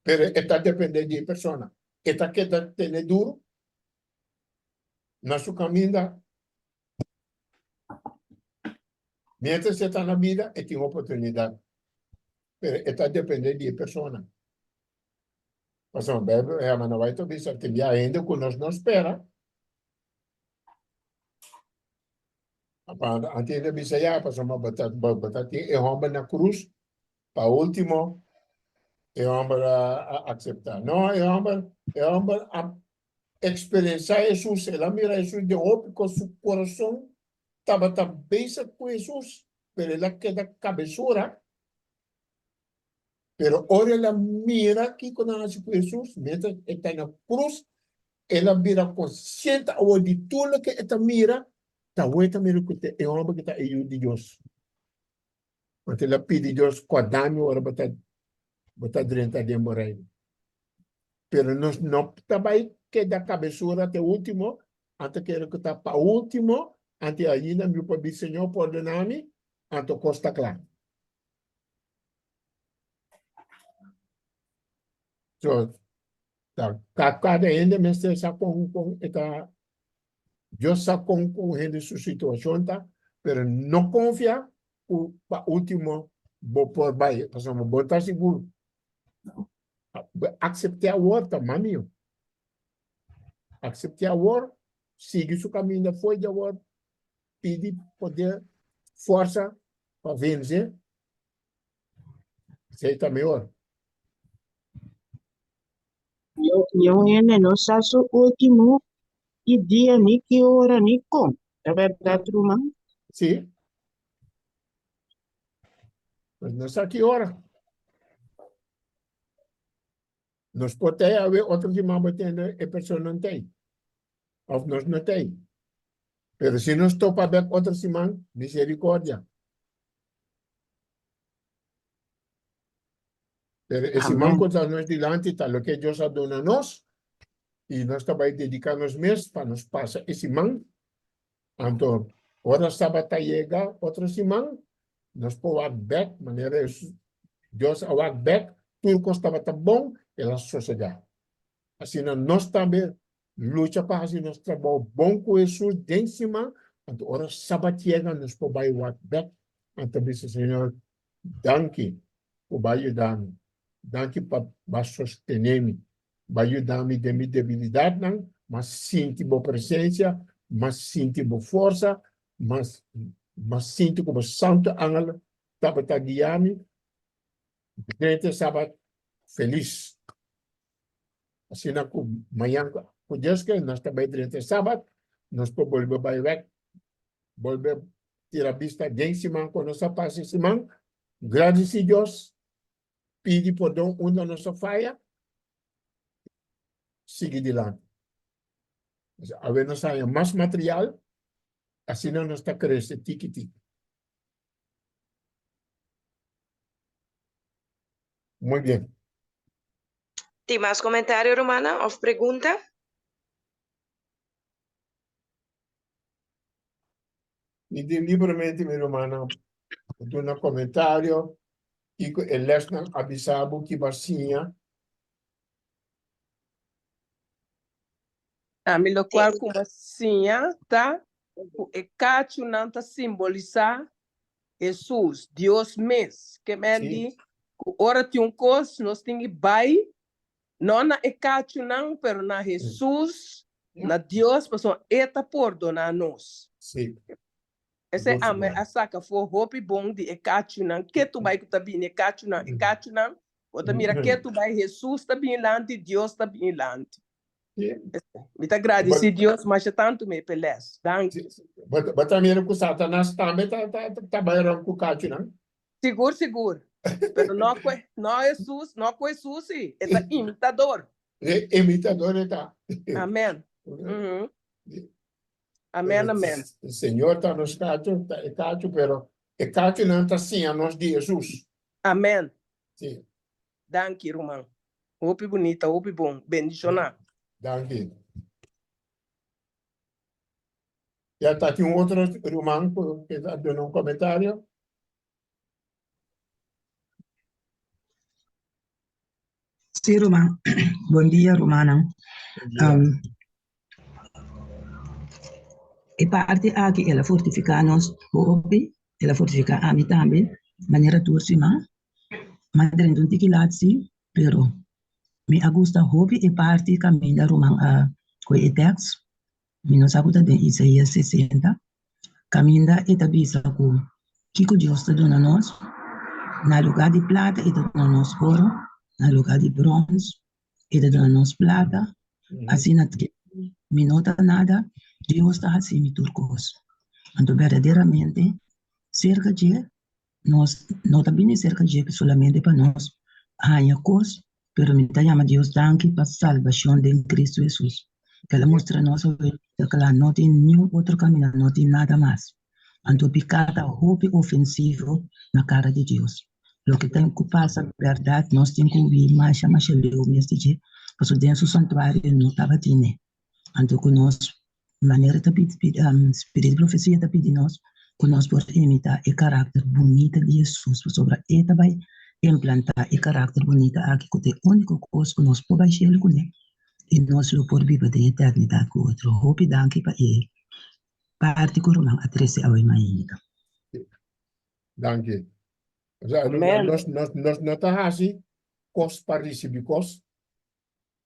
Pero está dependendo de pessoa. Está que tem duro na sua caminhada. Mientras você está na vida, tem oportunidade. Pero está dependendo de pessoa. Mas a Bíblia é a maneira vai dizer que ainda que nós não espera. Antes de dizer já, passamos a botar na cruz, para último, aceitar. Não, a experienciar Jesus, ela mira Jesus de roupa com seu coração, estava bem com Jesus, pero ela queda cabeçura. Pero ahora ela mira aqui quando ela nasce com Jesus, mientras está na cruz, ela vira consciente de tudo que ela mira. Tá muito também que é homem que está aí de Deus. Porque ela pede Deus quadrânio ora botar dentro de morar. Pero não também que da cabeçura até o último, até que está para o último, até ainda me pode Senhor perdona-me, até costa claro. So, cada ainda me está com esta Deus sabe com gente sua situação, tá? Pero não confia o último por vai, passamos botar seguro. Aceitar o outro, mami. Aceitar o outro, siga seu caminho, foi de outro, pedir poder, força para vencer. Sei também melhor. Eu ainda não sei o último que dia nem que hora nem como. É verdade, irmão? Sim. Mas não sei que hora. Nós podemos haver outro que mais batendo e a pessoa não tem. Ou nós não tem. Mas se nós topa ver outra semana, misericórdia. Pero esse manco está nós delante, está o que Deus adona a nós, e nós também dedicamos mês para nos passar esse manco. Então, hora sábado chega, outra semana, nós podemos ver, maneira Deus a ver, tudo que estava tão bom, ela sociedade. Assim, nós também luta para fazer nosso trabalho bom com Jesus dentro de cima, então, hora sábado chega, nós podemos ver, então, disse Senhor, danke, por ajudar-me. Danke para sostener-me, para ajudar-me de minha debilidade, não? Mas sinto boa presença, mas sinto boa força, mas sinto como santo ángel estava a guiar-me. Durante sábado, feliz. Assim, amanhã, por Deus que nós também durante sábado, nós podemos volver tirar a vista de semana, quando nós passamos semana, graças a Deus, pedir perdão onde nossa falha, seguir adiante. A ver, nós temos mais material, assim nós está crescendo, tique-tique. Muito bem. Tem mais comentário, Romana, ou pergunta? E livremente, minha irmã, do no comentário, e ele lesna avisado que vacinha. A melhor qual como assim, tá? O ecacho não tá simbolizar Jesus, Deus mesmo. Que me diz, ora tem coisa, nós temos que vai, não na ecacho não, pero na Jesus, na Deus, pessoal, eta perdonar nós. Sim. Esse é a saca for hope bom de ecacho não, que tu vai que tá bem ecacho não, outra mira que tu vai Jesus tá bem lante, Deus tá bem lante. Me tá agradecido Deus, mas tanto me peles. But também com Satanás também tá bairando com o Cátia, não? Seguro. Pero não é Jesus, não é Jesus, sim. É imitador. Imitador, tá? Amém. Amém. O Senhor está nos Cátia, pero o Cátia não está assim a nós de Jesus. Amém. Sim. Danke, irmão. Hope bonita, hope bom. Bendicionar. Danke. Já está aqui outro irmão que está dando comentário. Sim, Romana. Bom dia, Romana. E parte aqui ela fortifica nos hobby, ela fortifica a mim também, maneira tursima, mas dentro de que lado pero me agusta hobby e parte caminha Romana a coi text, me não sabe de Isaías 60, caminha e tabisa com Kiko Deus está dando nós, na lugar de plata e está dando nós ouro, na lugar de bronze e está dando nós plata, assim não me nota nada, Deus está assim me turcos. Então, verdadeiramente, cerca de nós, não está bem cerca de que solamente para nós, há coisa, pero me está chamando Deus danke para a salvação de Cristo Jesus. Que ela mostra a nós que ela não tem nenhum outro caminho, não tem nada mais. Então, picada roupa ofensivo na cara de Deus. O que tem que passar, verdade, nós temos que ouvir mais, leu mesmo de porque dentro do santuário não estava tendo. Então, que nós, maneira de espírito de profecia está pedindo nós, que nós podemos imitar o caráter bonito de Jesus, sobre ele vai implantar o caráter bonito aqui, que é a única coisa que nós podemos fazer com ele, e nós não podemos viver de eternidade com outro. Hope danke para ele. Parte com o Romano a 13 ao ainda. Danke. Nós não estamos assim, coisa para receber coisa,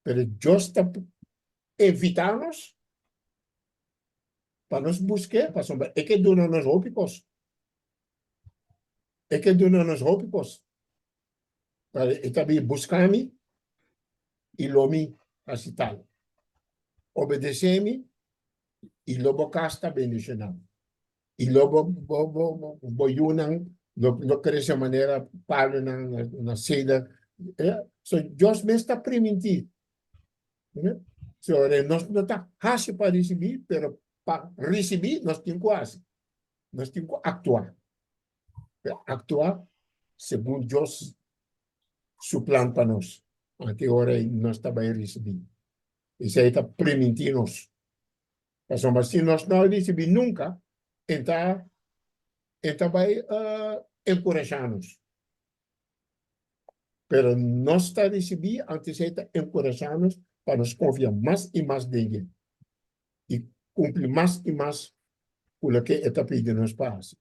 mas Deus está evitamos para nos buscar, para sombra. É que dona nos hópicos. É que dona nos hópicos. Para também buscar-me e lomi assim tal. Obedecer-me e lobo casta bendicionar. E lobo boiunang no cresce a maneira para na seda. So Deus me está permitindo. So, nós não está fácil para receber, mas para receber nós temos quase. Nós temos que actuar. Actuar segundo Deus suplanta para nós. Até agora nós estamos a receber. Isso aí está permitindo nós. Mas se nós não recebemos nunca, então vai encorajar-nos. Mas nós estamos a receber, antes de encorajar-nos, para nos confiar mais e mais nele e cumprir mais e mais o que está pedindo nos paz.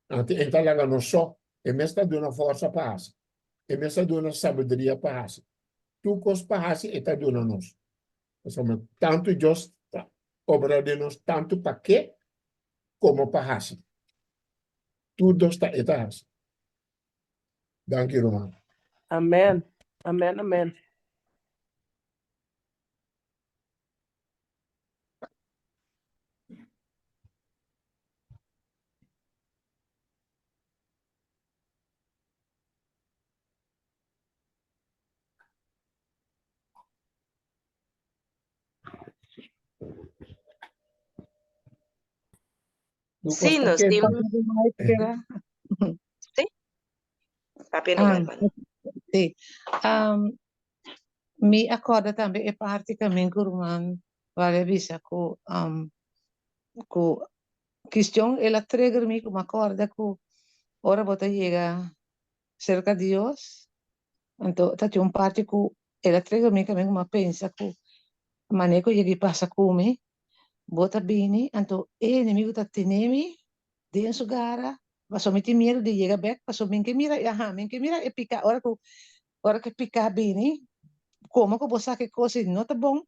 Então, lá não só, é mesmo está dando força para nós, é mesmo está dando sabedoria para nós. Tu cos para nós está dando nós. Tanto Deus obra de nós, tanto para quê, como para nós. Tudo está nós. Danke, Romano. Amém. Amém. Sim, nós temos. Sim? Apenas sim. Me acorda também é parte também que o irmão vai avisar com questão ela trigger me como acorda que ora bota chega cerca de Deus então tá tinha parte que ela trigger me também como pensa que a maneira que ele passa comigo bota bem, então o inimigo tá tenendo dentro sua gara, passou me medo de chegar back, passou bem que mira, e pica, hora que pica bem, como que você que coisa não tá bom,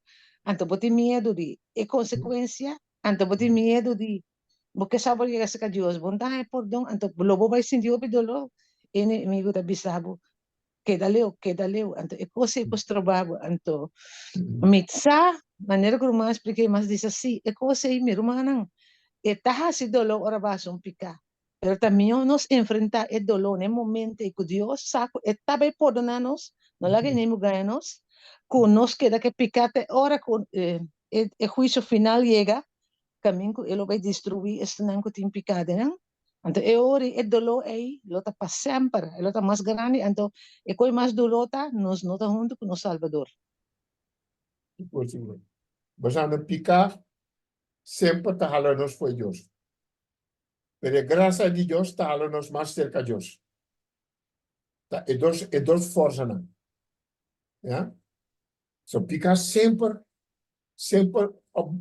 então bote medo de e consequência, então bote medo de porque sabe que essa Deus bom tá é por dom, então lobo vai sentir o dolor, o inimigo tá bisabo, queda leu, então é coisa que trabalho, então mitsa maneira que o irmão expliquei, mas disse assim, é como se meu irmão não, é tá se dolor ora basta um picar. Pero também nós enfrentar o dolor no momento em que Deus saco, é também pode nós, não lá que nem ganha nós, que nós queda que picar até hora que o juízo final chega, caminho que ele vai destruir este não que tem picado, não? Então, o dolor aí, ele está para sempre, ele está mais grande, então, e coi mais dolor tá, nós não tá junto com o Salvador. Mas a picar sempre está jalando foi Deus. Pero graças a Deus está jalando mais cerca de Deus. É dois forças, não? Yeah? So picar sempre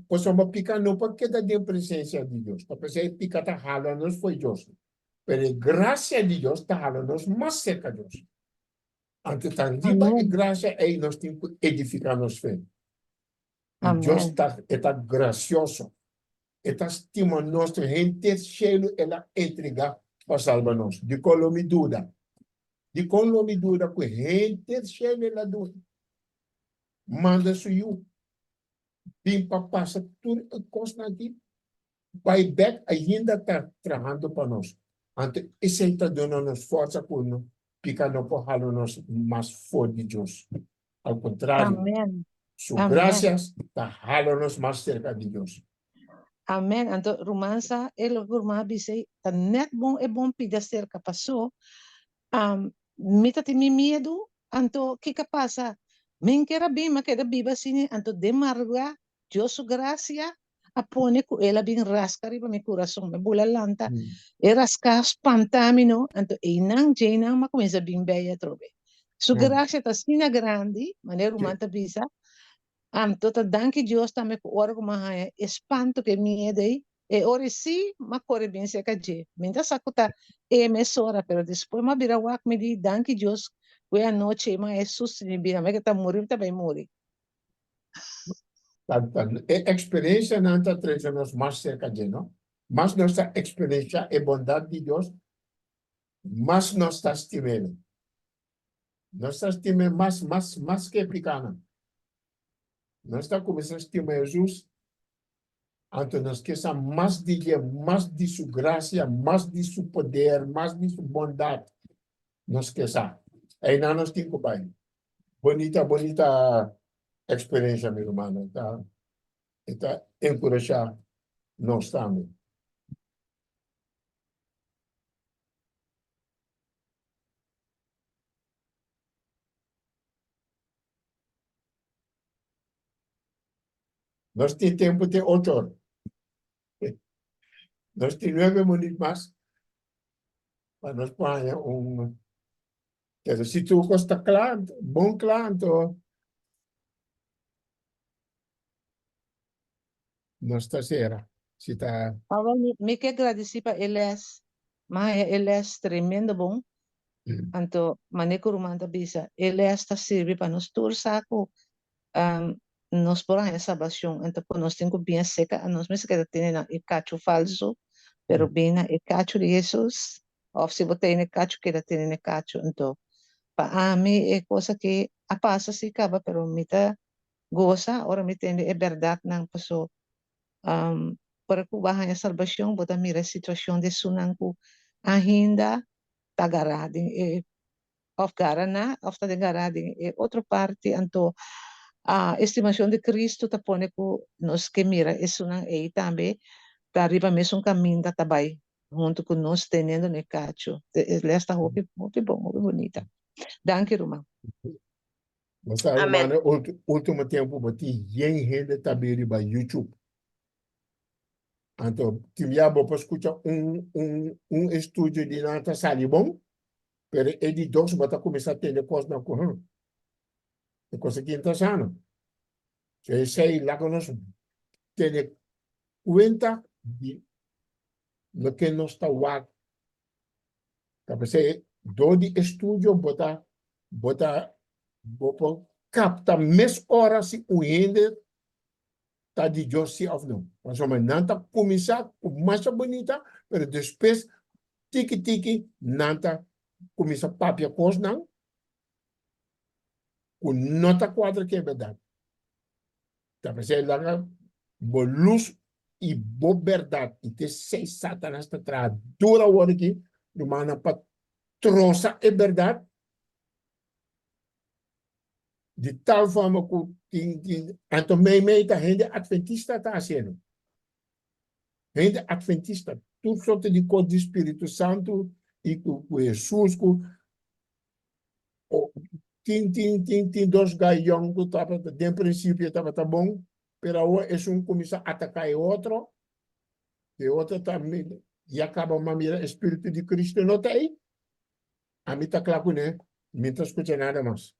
posso picar não porque da de presença de Deus. A presença picar está jalando foi Deus. Pero graças a Deus está jalando mais cerca de Deus. Antes da riba e graça aí nós temos que edificar nos fé. E Deus está gracioso. Está estimando nossa gente cheio ela entregar para salvar nós. De como me dúvida. De como me dúvida que gente cheio ela dúvida. Manda suyo. Bim para passar tudo costa aqui. Vai back ainda está trabalhando para nós. Então, isso está dando-nos força para nós. Pica não pode nos mais forte de Deus. Ao contrário. Amém. Su gracias está jalando-nos mais cerca de Deus. Amém. Então, romança, ele irmã disse, tá net bom é bom pedir cerca passou. Mita tem medo, então que passa? Men que era bem, mas que era biba assim, então de marga, Deus su gracia, apone que ela bem rasca riba meu coração, me bula lanta, e rasca espantamino, então e não jena, mas começa bem bem a trobe. Su gracia tá sina grande, maneira romanta bisa. Tota danke Deus também por hora como espanto que me dei. E ora sim, mas corre bem se caje. Minta sacuta emissora, pero depois mas vira wak me di danke Deus. Que a noite mas Jesus me vira, mas que tá morrendo também morre. A experiência não está trazendo-nos mais cerca de nós, mas nossa experiência é bondade de Deus, mas nós está estimando. Nós está estimando mais que pequena. Nós está começando a estimar Jesus, então nós queremos mais de sua graça, mais de seu poder, mais de sua bondade. Nós queremos. Aí nós temos que vai. Bonita experiência, meu irmão. Está encorajar nós também. Nós temos tempo de 8 horas. Nós temos 9 minutos mais para nós fazer Quer dizer, se tu gosta claro, bom claro, então nós está certo. Se está... Me que agradecer para eles, mas eles tremendo bom. Então, maneco romanta bisa, eles está servindo para nós todos saco. Nós por aí salvação, então nós temos bem seca, nós mesmo que tem na cacho falso, pero bem na cacho de Jesus, ou se você tem cacho que tem na cacho, então para mim é coisa que a passa se acaba, pero me tá goza, ora me tem é verdade não passou, para que baixar a salvação, bota mira a situação de sunang ko ainda tá garading of garana, of tá garading outra parte, então a estimação de Cristo tá pone ko nos que mira isso não é também tá arriba mesmo um caminho da tabai junto com nós tendo ne cacho esta roupa muito bom muito bonita. Danke Ruma. Mas a Romana último tempo bati yen rende tabiri ba YouTube. Então timia bo para escutar estúdio de nata sali bom, pero ele dois bota começar a ter coisa na corrão. É coisa que interessante. Eu sei lá que nós temos conta de no que nós está lá. Capaz do de estúdio bota capta mes horas se o ende tá de Josi of não. Mas o nanta começar com mais bonita, pero depois tiki nanta começa papia coisa não. Com nota quadra que é verdade. Tapi saya langa bolus e bo verdade. E te sei Satanás te tra dura word aqui, do mana pa troça é verdade. De tal forma que então meio tá gente adventista tá sendo. Gente adventista, tudo sorte de cor do Espírito Santo e com Jesus, com tem dois gaião que tava de princípio estava tá bom, pero agora é começa a atacar o outro, e o outro também e acaba uma mira Espírito de Cristo não tem. A mim tá claro né, não tá escutando nada mais.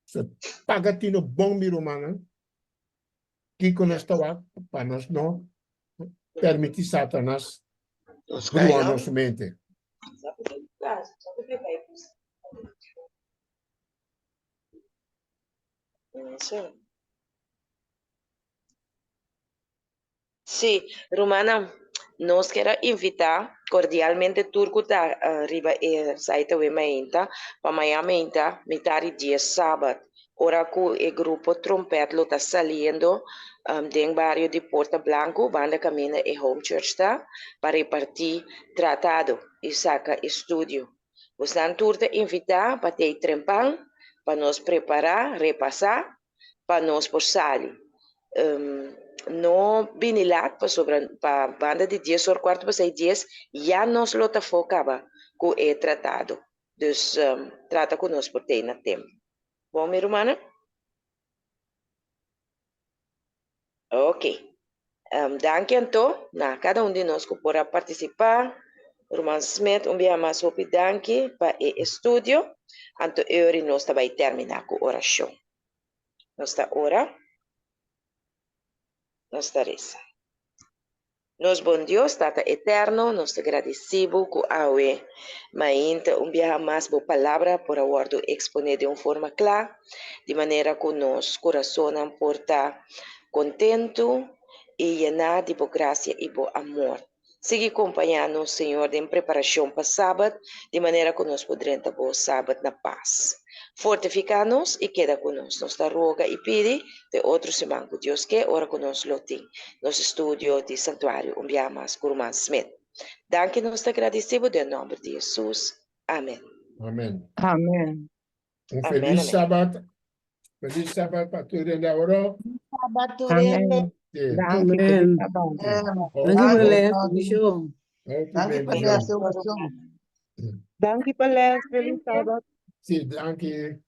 So, pagatino bom miro mano, que com nós tá para nós não permitir Satanás gruar nossa mente. Sim, Romana, nós queremos invitar cordialmente turco da riba saita wemainta para Miami inta metade dia sábado. Ora que o grupo trompete lo está saliendo do barrio de Porta Blanco, banda camina e home church tá para repartir tratado e saca estúdio. Você está turta invitar para ter trempão, para nos preparar, repassar, para nos por salir. No binilat para banda de 10 ou quarto para 6 dias já nos lo tá focava com o tratado. Dus trata conosco por ter na tempo. Bom, minha irmã? Ok. Danke então, na cada de nós que pode participar. Roman Smith, dia mais hopi danke para o estúdio. Anto eu nós vai terminar com a oração. Nossa ora. Nossa reza. Nos bom Deus, Tata eterno, nos agradecemos com a UE, mas dia mais boa palavra por aguardo exponer de uma forma clara, de maneira que nos coração porta contento e llenar de boa graça e bom amor. Siga acompanhando, Senhor, em preparação para sábado, de maneira que nós poderemos ter bom sábado na paz. Fortifica-nos e queda conosco. Nos roga e pede de outro semana que Deus quer, ora conosco lo tem. Nos estúdio de santuário, mais Gurman Smith. Danke, nos agradecemos em nome de Jesus. Amém. Amém. Amém. Feliz sábado. Feliz sábado para todos da Europa. Amém. Danke, feliz sábado. Danke per la sua orazione. Danke, Palestra, feliz sábado. Sim, danke.